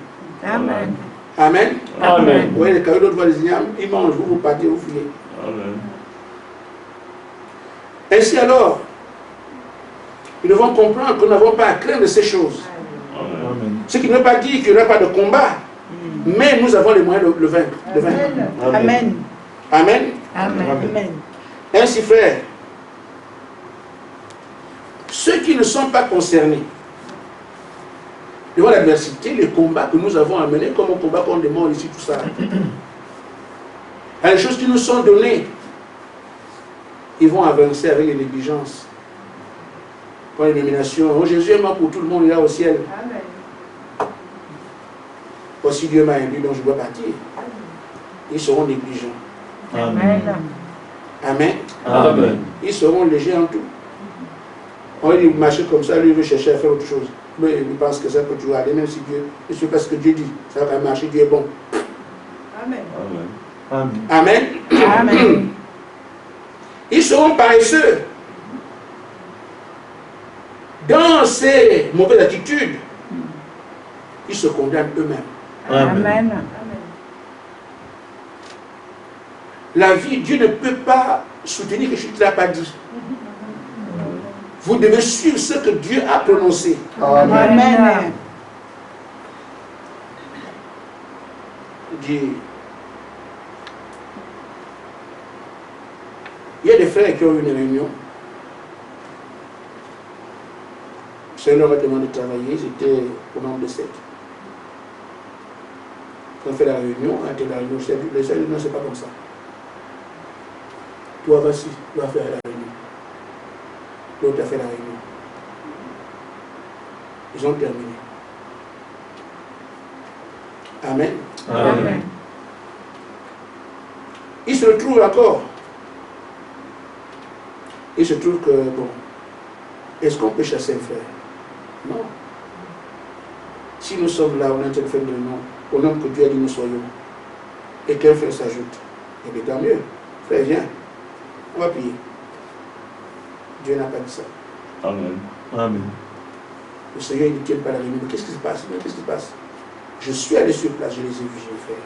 Amen. Amen. Amen. Vous voyez les cailloux, d'autres voient les ignames, ils mangent, vous partez, vous fuyez. Amen. Ainsi alors, nous devons comprendre que nous n'avons pas à craindre de ces choses. Amen. Ce qui ne veut pas dire qu'il n'y aura pas de combat, mais nous avons les moyens de le vaincre. Amen. Amen. Amen. Ainsi, frère, ceux qui ne sont pas concernés devant l'adversité, les combats que nous avons à mener, comme on combat contre des morts ici, tout ça, il y a des choses qui nous sont données, ils vont avancer avec les négligences. Pour les nominations, oh, Jésus est mort pour tout le monde, il est là au ciel. Aussi Dieu m'a induit, donc je dois partir. Ils seront négligents. Amen. Amen. Amen. Ils seront légers en tout. On dit marcher comme ça, lui il veut chercher à faire autre chose. Mais il pense que ça peut toujours aller, même si Dieu, c'est parce que Dieu dit, ça va marcher, Dieu est bon. Amen. Amen. Amen. Amen. Ils seront paresseux. Dans ces mauvaises attitudes, ils se condamnent eux-mêmes. Amen. La vie, Dieu ne peut pas soutenir quelque chose qu'il n'a pas dit. Vous devez suivre ce que Dieu a prononcé. Amen. Dit, il y a des frères qui ont eu une réunion. C'est leur demande de travailler, j'étais au nombre de 7. On fait la réunion, la réunion, c'est pas comme ça. Toi, vas-y, tu vas faire la réunion. L'autre a fait la réunion. Ils ont terminé. Amen. Amen. Il se retrouve encore. Il se trouve que, bon, est-ce qu'on peut chasser un frère? Non. Si nous sommes là, on est en train de faire le nom, au nom que Dieu a dit nous soyons, et qu'un frère s'ajoute, et bien tant mieux. Frère, viens, on va prier. Dieu n'a pas dit ça. Amen. Amen. Le Seigneur ne tient pas la réunion. Mais qu'est-ce qui se passe? Qu'est-ce qui se passe? Je suis allé sur place, je les ai vus, je l'ai fait.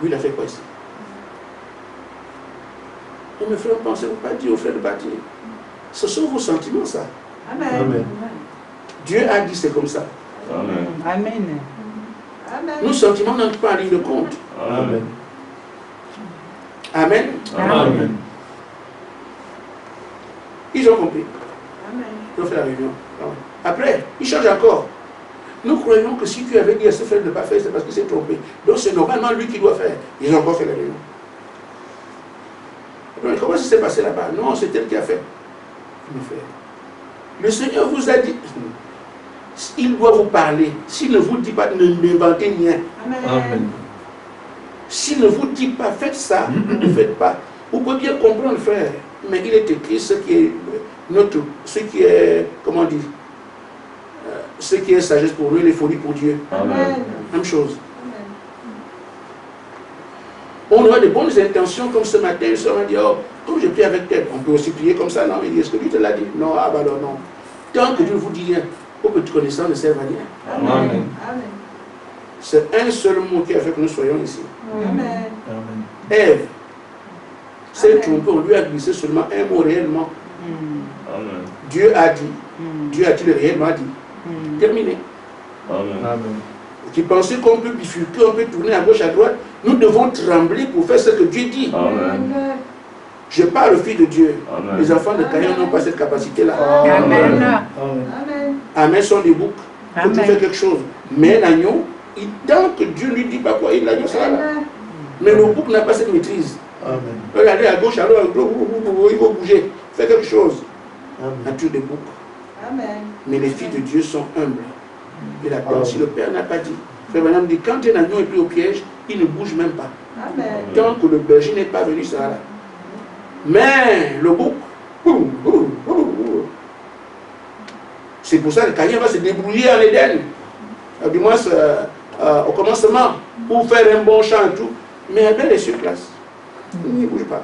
Lui, il a fait quoi ici? Et mes frères, pensez-vous pas dire aux frères de partir? Ce sont vos sentiments, ça. Amen. Dieu a dit c'est comme ça. Amen. Amen. Nos sentiments n'entrent pas en ligne de compte. Amen. Amen. Amen. Ils ont compris. Ils ont fait la réunion. Après, ils changent encore. Nous croyons que si Dieu avait dit à ce frère de ne pas faire, c'est parce qu'il s'est trompé. Donc c'est normalement lui qui doit faire. Ils ont encore fait la réunion. Donc, comment ça s'est passé là-bas? Non, c'est elle qui a fait. Le Seigneur vous a dit, il doit vous parler. S'il ne vous dit pas, n'inventez rien. Amen. S'il ne vous dit pas, faites ça, ne faites pas. Vous pouvez bien comprendre, frère, mais il est écrit ce qui est notre, ce qui est, comment dire, ce qui est sagesse pour nous, les folies pour Dieu. Amen. Même chose. On aura de bonnes intentions comme ce matin, le Seigneur m'a dit, oh, comme je prie avec elle, on peut aussi prier comme ça, non? Il dit, est-ce que Dieu te l'a dit? Non, ah bah non, non. Tant que Dieu vous dit rien, vos petites connaissances ne servent à rien. Amen. C'est un seul mot qui a fait que nous soyons ici. Amen. Amen. Ève s'est trompée, on lui a glissé seulement un mot réellement. Amen. Dieu a dit. Dieu a-t-il réellement dit? Terminé. Amen. Amen. Qui pensait qu'on peut bifurquer, on peut tourner à gauche, à droite. Nous devons trembler pour faire ce que Dieu dit. Amen. Je parle au Fils de Dieu. Amen. Les enfants de Caïn n'ont pas cette capacité-là. Amen. Amen. Amen sont des boucs. Il faut Amen. faire quelque chose. Mais l'agneau, tant que Dieu ne lui dit pas quoi, l'agneau sera là. Mais le bouc n'a pas cette maîtrise. Amen. Regardez à gauche, alors il faut bouger. Faire quelque chose. Amen. Nature des boucs. Mais les filles de Dieu sont humbles. Et la peur, si le Père n'a pas dit. Frère Branham dit, quand un agneau est pris au piège, il ne bouge même pas. Tant que le berger n'est pas venu, il sera là. Mais le bouc, c'est pour ça que Caïn va se débrouiller en Éden, du moins au commencement, pour faire un bon chant et tout. Mais Abel est sur place. Il ne bouge pas.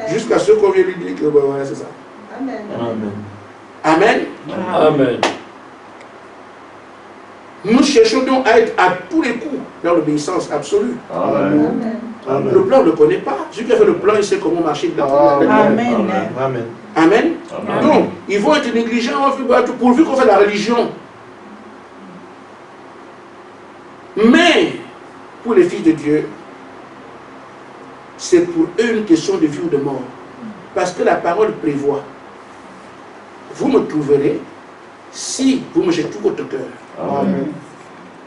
Jusqu'à ce qu'on vienne lui dire que voilà, c'est ça. Amen. Amen. Amen. Nous cherchons donc à être à tous les coups dans l'obéissance absolue. Amen. Amen. Le plan, on ne le connaît pas. Celui qui a fait le plan, il sait comment marcher dedans. Amen. Amen. Amen. Amen. Donc, ils vont être négligents pourvu qu'on fait la religion. Mais, pour les filles de Dieu, c'est pour eux une question de vie ou de mort. Parce que la parole prévoit. Vous me trouverez si vous me jetez tout votre cœur. Amen.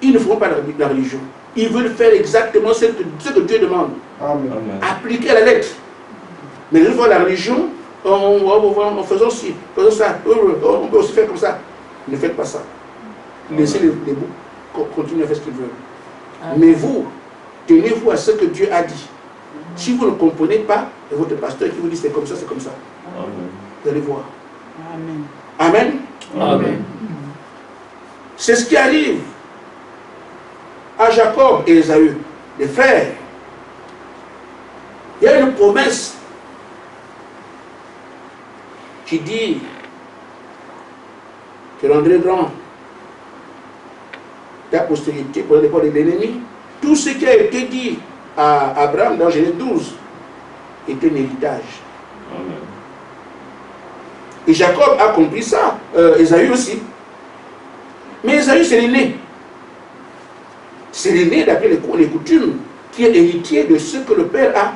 Ils ne feront pas la religion. Ils veulent faire exactement ce que Dieu demande. Amen. Amen. Appliquer à la lettre. Mais une fois la religion, en faisant ci, faisant ça, on peut aussi faire comme ça. Ne faites pas ça. Laissez les boucs continuer à faire ce qu'ils veulent. Mais vous, tenez-vous à ce que Dieu a dit. Si vous ne comprenez pas, et votre pasteur qui vous dit c'est comme ça, c'est comme ça. Amen. Vous allez voir. Amen. Amen. Amen. C'est ce qui arrive à Jacob et Ésaü, les frères. Il y a une promesse qui dit que rendrait grand ta postérité pour le départ de l'ennemi. Tout ce qui a été dit à Abraham dans Genèse 12 était un héritage. Amen. Et Jacob a compris ça, Ésaü aussi. Mais Ésaü, c'est l'aîné. C'est l'aîné d'après les coutumes, qui est héritier de ce que le père a.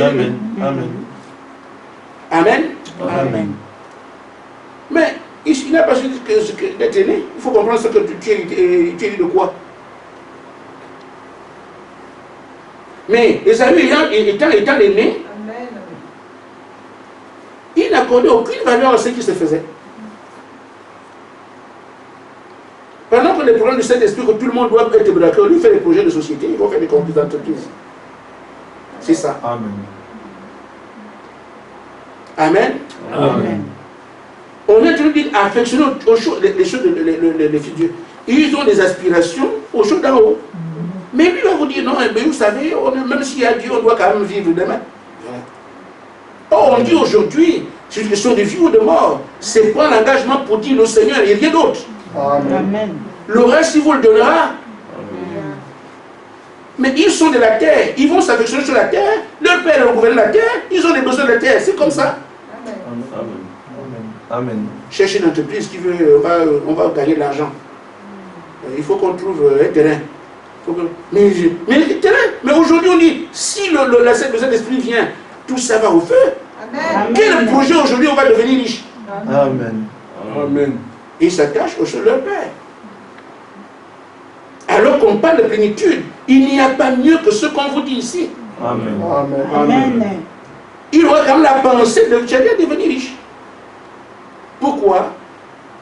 Amen. Amen. Amen. Amen. Mais il n'a pas su d'être aîné. Il faut comprendre ce que tu es héritier de quoi. Mais Ésaü étant l'aîné, il n'accordait aucune valeur à ce qui se faisait. Pendant que les programmes du Saint-Esprit, que tout le monde doit être d'accord, lui fait des projets de société, ils vont faire des comptes d'entreprise. C'est ça. Amen. Amen. Amen. On est en train de dire affectionner aux choses, les choses des filles de Dieu. Ils ont des aspirations aux choses d'en haut. Mais lui va vous dire non, mais vous savez, même s'il y a Dieu, on doit quand même vivre demain. Or, on dit aujourd'hui, c'est une question de vie ou de mort. C'est prendre l'engagement pour dire le Seigneur et rien d'autre. Amen. Amen. Le reste, il vous le donnera. Amen. Mais ils sont de la terre. Ils vont s'affectionner sur la terre. Leur père est gouverné la terre. Ils ont des besoins de la terre. C'est comme ça. Amen. Amen. Chercher une entreprise qui veut, on va gagner de l'argent. Il faut qu'on trouve un terrain. Mais le terrain. Mais aujourd'hui, on dit, si le Saint-Esprit vient, tout ça va au feu. Amen. Quel projet aujourd'hui on va devenir riche? Amen. Amen. Ils s'attachent aux choses de leur père. Alors qu'on parle de plénitude, il n'y a pas mieux que ce qu'on vous dit ici. Amen. Amen. Amen. Il aura quand même la pensée de devenir riche. Pourquoi?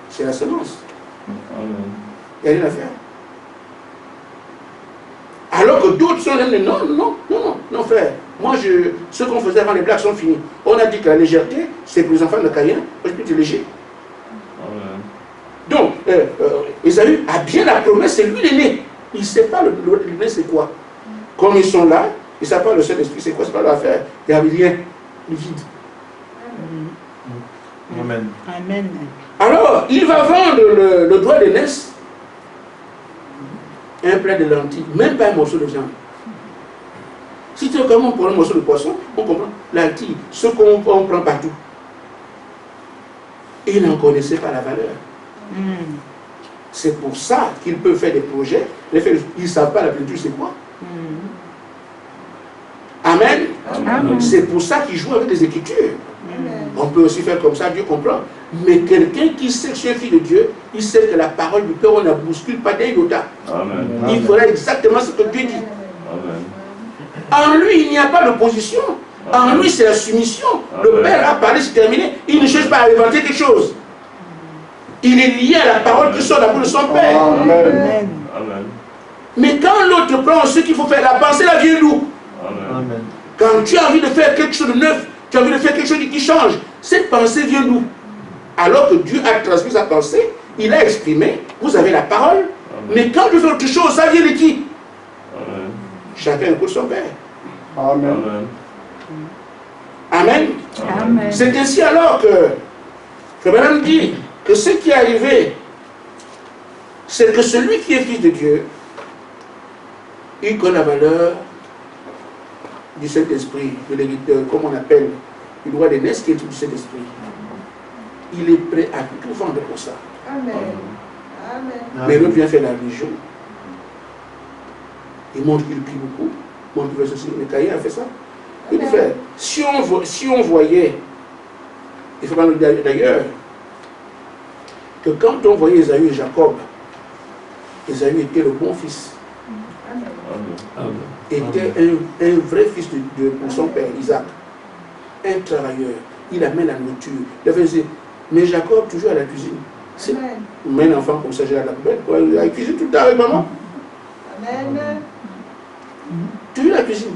C'est la semence. Amen. Il n'y a rien à faire. Alors que d'autres sont là, non, frère. Moi, ce qu'on faisait avant les blagues sont finis. On a dit que la légèreté, c'est pour les enfants de Caïn. Moi, je peux être léger. Amen. Donc, Ésaü a bien la promesse, c'est lui l'aîné. Il ne sait pas l'aîné c'est quoi. Comme ils sont là, ils ne savent pas le Saint-Esprit c'est quoi, c'est pas leur affaire. Il n'y a rien. Il vide. Amen. Amen. Alors, il va vendre le doigt d'aînesse, un plat de lentilles, même pas un morceau de viande. Si tu as comme on prend un morceau de poisson, on comprend la tille, ce qu'on prend partout. Il n'en connaissait pas la valeur. C'est pour ça qu'il peut faire des projets. Ils ne savent pas la plénitude, c'est quoi. Amen. Amen. C'est pour ça qu'ils jouent avec les Écritures. On peut aussi faire comme ça, Dieu comprend. Mais quelqu'un qui sait que c'est fils de Dieu, il sait que la parole du Père, on ne bouscule pas d'un iota. Amen. Il fera exactement ce que Dieu dit. Amen. En lui, il n'y a pas d'opposition. En lui, c'est la soumission. Le Père a parlé, c'est terminé. Il ne cherche pas à inventer quelque chose. Il est lié à la parole qui sort de la bouche de son Père. Amen. Amen. Mais quand l'autre prend ce qu'il faut faire, la pensée, la vient d'où? Amen. Quand tu as envie de faire quelque chose de neuf, tu as envie de faire quelque chose qui change, cette pensée vient d'où? Alors que Dieu a transmis sa pensée, il a exprimé, vous avez la parole. Mais quand tu fais autre chose, ça vient de qui? Amen. Chacun écoute son Père. Amen. Amen. Amen. C'est ainsi alors que Madame dit que ce qui est arrivé, c'est que celui qui est fils de Dieu, il connaît la valeur du Saint-Esprit, de l'hériteur, comme on appelle, du droit d'aînesse qui est du Saint-Esprit. Il est prêt à tout vendre pour ça. Amen. Mais l'autre vient faire la religion. Il montre qu'il prie beaucoup, montre qu'il fait ceci. Mais Caïn a fait ça. Il dit, frère, si on voyait, il faut pas nous dire d'ailleurs, que quand on voyait Ésaü et Jacob, Ésaü était le bon fils, était un vrai fils pour son père, Isaac, un travailleur. Il amène la nourriture. Il faisait, mais Jacob, toujours à la cuisine. Mais un enfant comme ça, j'ai à la poubelle. Il cuisine tout le temps avec maman. Amen. Toujours à la cuisine.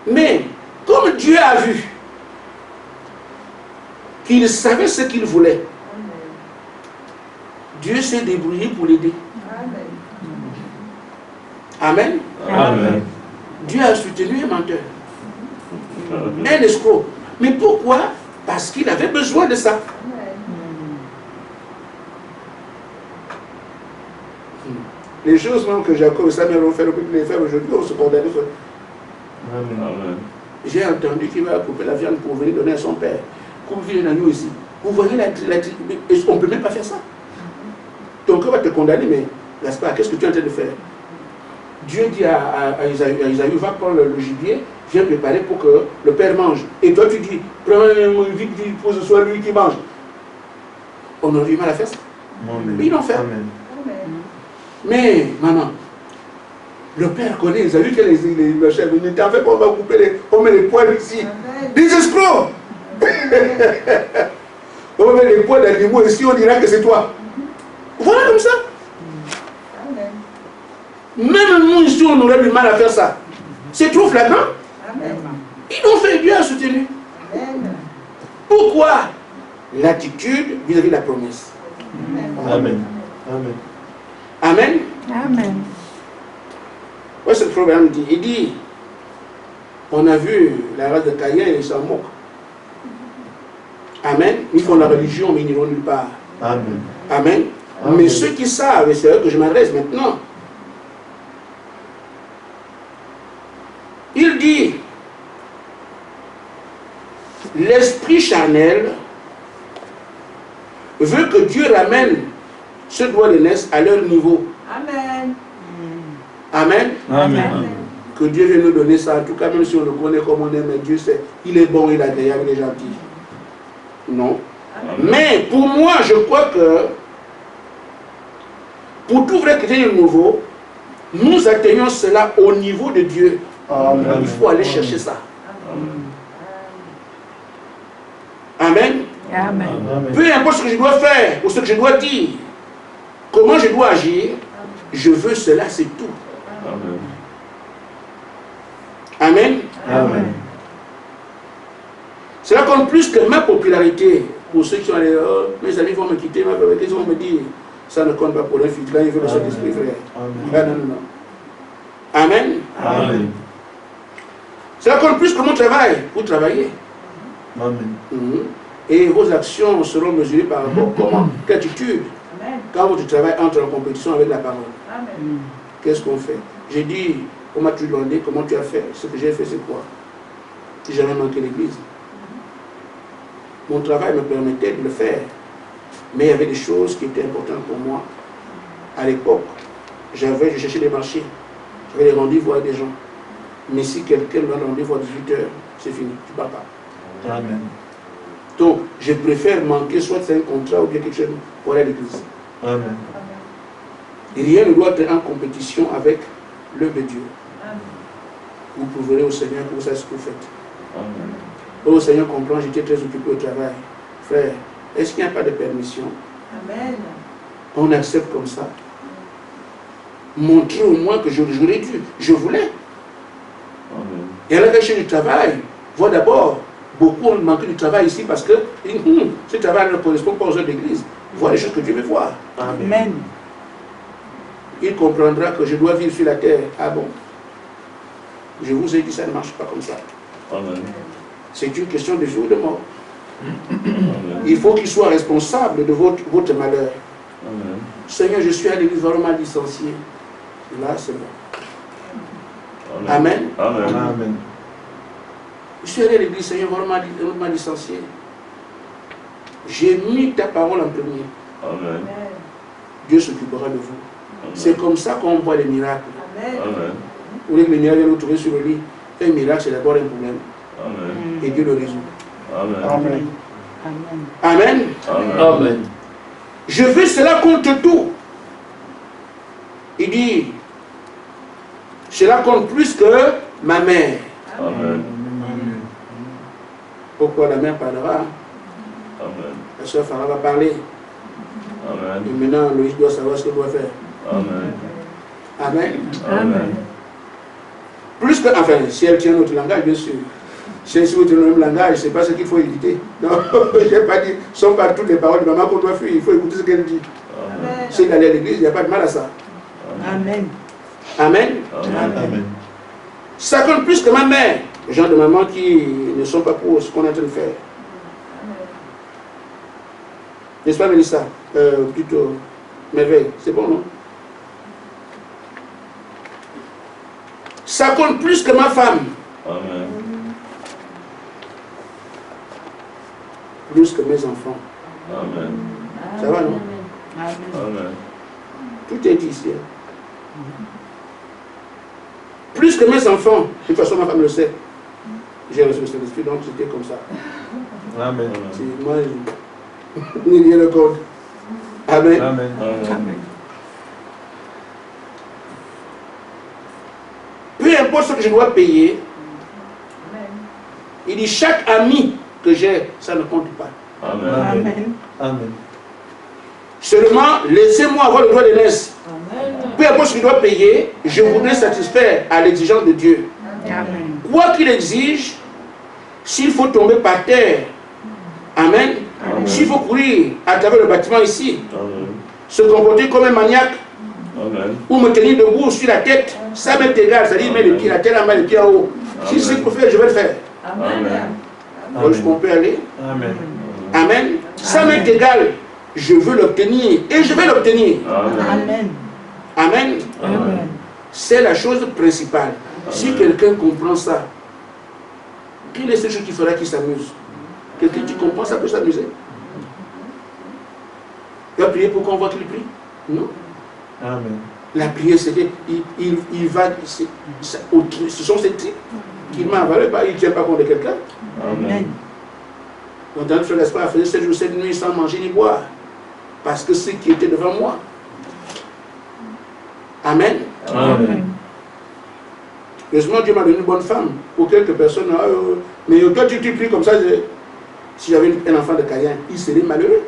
Mais, comme Dieu a vu qu'il savait ce qu'il voulait, Dieu s'est débrouillé pour l'aider. Amen. Amen. Dieu a soutenu un menteur, un escroc. Mais pourquoi? Parce qu'il avait besoin de ça. Les choses même que Jacob et Samuel ont fait, on peut les faire aujourd'hui, on se condamne. Amen. J'ai entendu qu'il va couper la viande pour venir donner à son père. Couper l'agneau ici. Vous voyez, on ne peut même pas faire ça. Ton cœur va te condamner, mais Gaspard, qu'est-ce que tu es en train de faire? Dieu dit à Isaïe, va prendre le gibier, viens préparer pour que le père mange. Et toi tu dis, prends une vie pour que ce soit lui qui mange. On a eu mal à faire ça. Mais ils l'ont fait. Amen. Mais, maman, le père connaît, ils ont vu que les chefs, ils t'en fait qu'on va couper on met les poils ici. Des escrocs. On met les poils d'animaux ici, on dira que c'est toi. Voilà comme ça. Même nous ici, on aurait du mal à faire ça. C'est trop flagrant. Ils l'ont fait, Dieu a soutenu. Pourquoi? L'attitude vis-à-vis de la promesse. Amen. Amen. Amen. Amen. Ouais, ce programme dit, il dit, on a vu la race de Caïn et ils s'en moquent. Amen. Ils font la religion, mais ils n'iront nulle part. Amen. Amen. Amen. Mais ceux qui savent, et c'est à eux que je m'adresse maintenant, il dit, l'esprit charnel veut que Dieu ramène ceux droits d'aînesse à leur niveau. Amen. Amen. Amen. Que Dieu vienne nous donner ça. En tout cas, même si on le connaît comme on aime, mais Dieu sait, il est bon, il est agréable, il est gentil. Non. Mais pour moi, je crois que pour tout vrai chrétien de nouveau, nous atteignons cela au niveau de Dieu. Amen. Il faut aller chercher ça. Amen. Amen. Amen. Peu importe ce que je dois faire ou ce que je dois dire, comment je dois agir, je veux cela, c'est tout. Amen. Amen. Cela compte plus que ma popularité. Pour ceux qui sont allés, oh, mes amis vont me quitter, ma famille, ils vont me dire, ça ne compte pas pour un filtre, là, il veut le Saint-Esprit, frère. Ah, non, non, non. Amen. Amen. Cela compte plus que mon travail. Vous travaillez. Amen. Et vos actions seront mesurées par rapport à comment, quelle attitude. Quand votre travail entre en compétition avec la parole. Qu'est-ce qu'on fait? J'ai dit, On m'a toujours demandé comment tu as fait. Ce que j'ai fait, c'est quoi? J'ai jamais manqué l'église. Mon travail me permettait de le faire. Mais il y avait des choses qui étaient importantes pour moi. À l'époque, je cherchais des marchés. J'avais des rendez-vous avec des gens. Mais si quelqu'un me donne rendez-vous à 18h, c'est fini, tu ne pars pas. Amen. Donc, je préfère manquer, soit c'est un contrat ou bien quelque chose pour aller à l'église. Amen. Rien ne doit être en compétition avec l'œuvre de Dieu. Vous prouverez au Seigneur que vous savez ce que vous faites. Amen. Oh Seigneur, comprends, j'étais très occupé au travail. Frère, est-ce qu'il n'y a pas de permission? Amen. On accepte comme ça. Montrer au moins que j'aurais dû, je voulais. Amen. Et à la recherche du travail, vois d'abord, beaucoup ont manqué du travail ici parce que ce travail ne correspond pas aux œuvres d'église. Vois les choses que Dieu veut voir. Amen. Il comprendra que je dois vivre sur la terre. Ah bon? Je vous ai dit, ça ne marche pas comme ça. Amen. C'est une question de vie ou de mort. Amen. Il faut qu'il soit responsable de votre malheur. Amen. Seigneur, je suis à l'église vraiment licencié. Là, c'est bon. Amen. Amen. Amen. Je suis allé à l'église, Seigneur, vraiment licencié. J'ai mis ta parole en premier. Amen. Dieu s'occupera de vous. C'est comme ça qu'on voit les miracles. Amen. Amen. Vous voulez que les miracles vous trouvez sur le lit? Un miracle, c'est d'abord un problème. Amen. Et Dieu le résout. Amen. Amen. Amen. Amen. Amen. Je veux cela contre tout. Il dit, cela compte plus que ma mère. Amen. Pourquoi la mère parlera? Amen. La soeur Farah va parler. Amen. Et maintenant, Loïs doit savoir ce qu'il doit faire. Amen. Amen. Amen. Plus que, enfin, si elle tient notre langage, bien sûr. Si elle tient le même langage, c'est pas ce qu'il faut éviter. Non, je n'ai pas dit, ce ne sont pas toutes les paroles de maman qu'on doit fuir, il faut écouter ce qu'elle dit. Amen. Si elle allait à l'église, il n'y a pas de mal à ça. Amen. Amen. Amen. Ça compte plus que ma mère. Les gens de maman qui ne sont pas pour ce qu'on est en train de faire. N'est-ce pas, Mélissa? Plutôt, merveille. C'est bon, non? Ça compte plus que ma femme. Amen. Plus que mes enfants. Amen. Ça va, non? Amen. Tout est dit ici. Plus que mes enfants. De toute façon, ma femme le sait. J'ai reçu le Saint-Esprit, donc c'était comme ça. Amen. C'est moi, il y a le code. Amen. Amen. Amen. Peu importe ce que je dois payer, il dit chaque ami que j'ai, ça ne compte pas. Amen. Amen. Amen. Seulement, laissez-moi avoir le droit de naissance. Peu importe ce que je dois payer, je voudrais satisfaire à l'exigence de Dieu. Amen. Quoi qu'il exige, s'il faut tomber par terre, amen. Amen. S'il faut courir à travers le bâtiment ici, Amen. se comporter comme un maniaque, Amen. ou me tenir debout sur la tête, ça m'est égal, c'est-à-dire mettre les pieds, la tête en bas, les pieds en haut. Si c'est ce qu'il faut faire, je vais le faire. Amen. Donc on peut aller. Amen. Amen. Ça m'est égal. Je veux l'obtenir et je vais l'obtenir. Amen. Amen. Amen. C'est la chose principale. Si quelqu'un comprend ça, quelle est cette chose qui fera qu'il s'amuse? Quelqu'un qui comprend ça peut s'amuser. Il va prier pour qu'on voit qu'il prie? Non. Amen. La prière, c'est qu'il va, ce sont ses tripes qu'il m'a avalé, il ne tient pas compte de quelqu'un. Amen. Donc, dans notre l'espoir, faisait 7 jours, 7 nuits sans manger ni boire. Parce que ce qui était devant moi. Amen. Amen. Heureusement, Dieu m'a donné une bonne femme. Pour quelques personnes, mais toi, tu pries comme ça. Si j'avais un enfant de Caïn, il serait malheureux.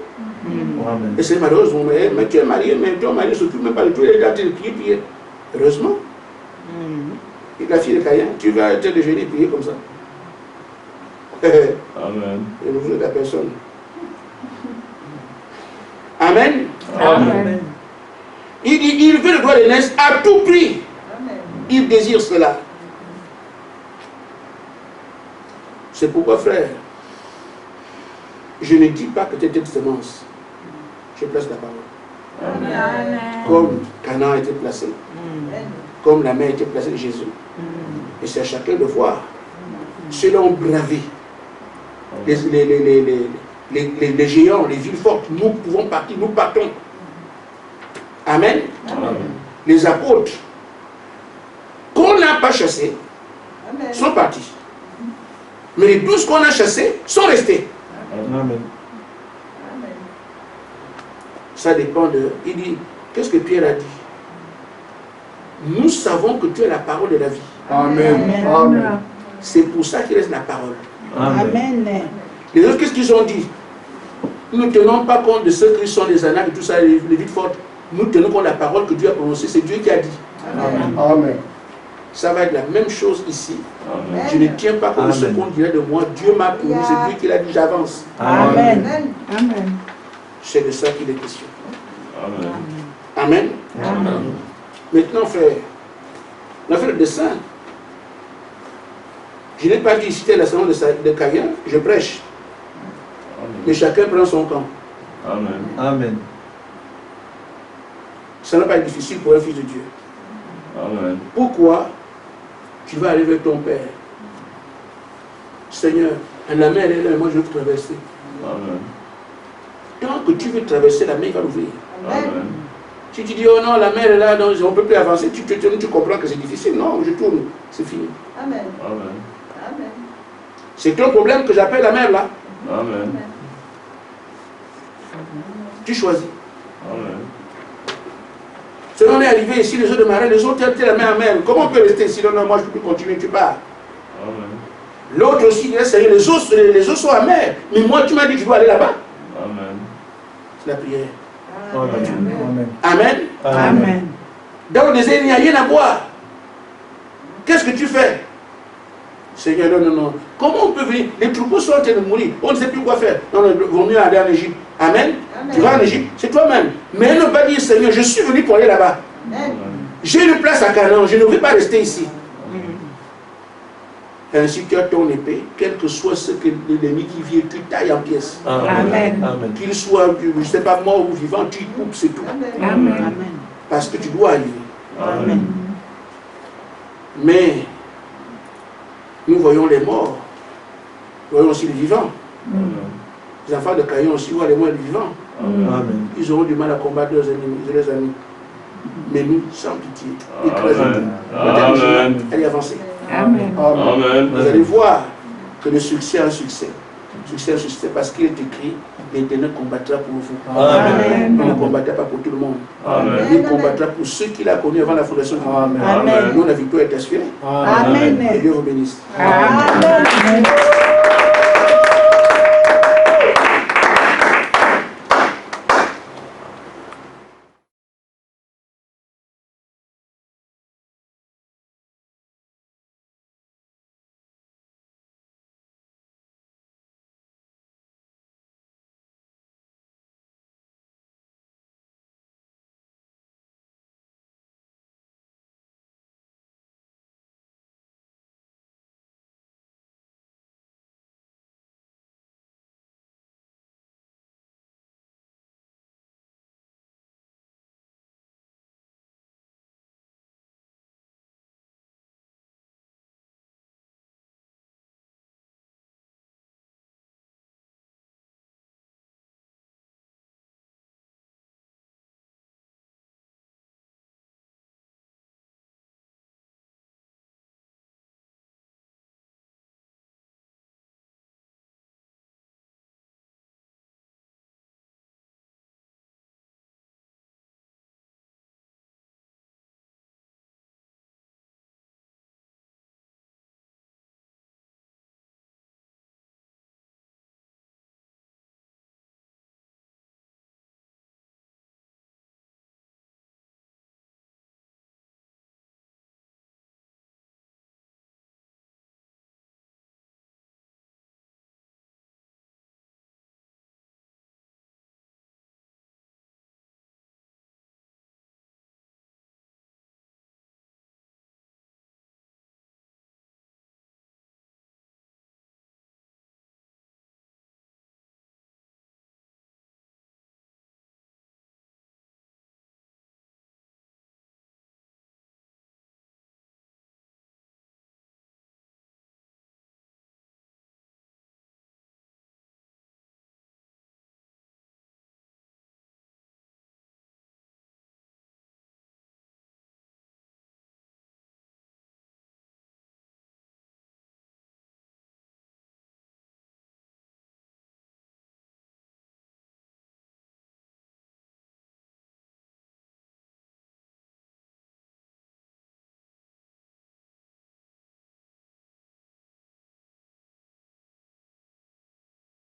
Amen. Et c'est malheureusement, mais tu es marié, mais ton mari ne s'occupe même pas de toi, il est en train de prier. Heureusement. Et la fille de Caïn, tu vas être déjeuner prier comme ça. Amen. Et vous êtes la personne. Amen. Amen. Il dit, il veut le droit de naissance à tout prix. Il désire cela. C'est pourquoi, frère, je ne dis pas que tu étais de semence. Je place la parole. Amen. Comme Canaan a été placé. comme la main était placée de Jésus. Et c'est à chacun de voir. Ceux-là ont bravé les géants, les villes fortes. Nous pouvons partir, nous partons. Amen. Amen. Les apôtres, qu'on n'a pas chassés, sont partis. Mais les 12 qu'on a chassés sont restés. Amen. Ça dépend de... Il dit, qu'est-ce que Pierre a dit? Nous savons que tu es la parole de la vie. Amen. Amen. C'est pour ça qu'il reste la parole. Amen. Les autres, qu'est-ce qu'ils ont dit? Nous ne tenons pas compte de ceux qui sont les anaques et tout ça, les villes fortes. Nous tenons compte de la parole que Dieu a prononcée. C'est Dieu qui a dit. Amen. Amen. Ça va être la même chose ici. Amen. Je ne tiens pas compte de ce Amen. qu'on dirait de moi. Dieu m'a promis, c'est Dieu qui l'a dit, j'avance. Amen. Amen. C'est de ça qu'il est question. Amen. Amen. Amen. Maintenant, frère, on a fait le dessin. Je n'ai pas dit citer la saison de Caïn, je prêche. Mais chacun prend son camp. Amen. Amen. Ça n'a pas été difficile pour un fils de Dieu. Amen. Pourquoi tu vas aller vers ton Père? Seigneur, la mer est là, moi je veux traverser. Amen. Tant que tu veux traverser, la mer va l'ouvrir. Amen. Si tu dis, oh non, la mer est là, donc on ne peut plus avancer, tu comprends que c'est difficile. Non, je tourne, c'est fini. Amen. Amen. Amen. C'est ton problème que j'appelle la mer là. Amen. Tu choisis. Amen. Si on est arrivé ici, les eaux de marée, les autres étaient la mer à mer. Comment on peut rester ici? Non, non, moi je ne peux plus continuer, tu pars. Amen. L'autre aussi, il est les eaux sont amères. Mais moi, tu m'as dit que je dois aller là-bas. Amen. C'est la prière. Amen. Amen. Amen. Dans le désert, il n'y a rien à boire. Qu'est-ce que tu fais? Seigneur, non, non, non. Comment on peut venir? Les troupeaux sont en train de mourir. On ne sait plus quoi faire. Non, non, il vaut mieux aller en Égypte. Amen. Tu vas en Égypte, c'est toi-même. Mais ne pas dire, Seigneur, je suis venu pour aller là-bas. J'ai une place à Canaan, je ne veux pas rester ici. Ainsi tu as ton épée, quel que soit ce que l'ennemi qui vient, tu tailles en pièces. Amen. Amen. Qu'il soit, je ne sais pas, mort ou vivant, tu coupes, c'est tout. Amen. Parce que tu dois arriver. Amen. Mais nous voyons les morts, nous voyons aussi les vivants. Les enfants de Caïn aussi voient les morts et les vivants. Amen. Ils auront du mal à combattre leurs ennemis, leurs amis. Mais nous, sans pitié, écrasons-nous. Amen. Allez avancer. Amen. Amen. Vous allez voir que le succès est un succès. Succès est un succès parce qu'il est écrit, l'Éternel combattra pour vous. Amen. Il ne combattra pas pour tout le monde. Amen. Il combattra pour ceux qu'il a connus avant la fondation du monde. Amen. Nous, la victoire est assurée. Amen. Et Dieu vous bénisse. Amen.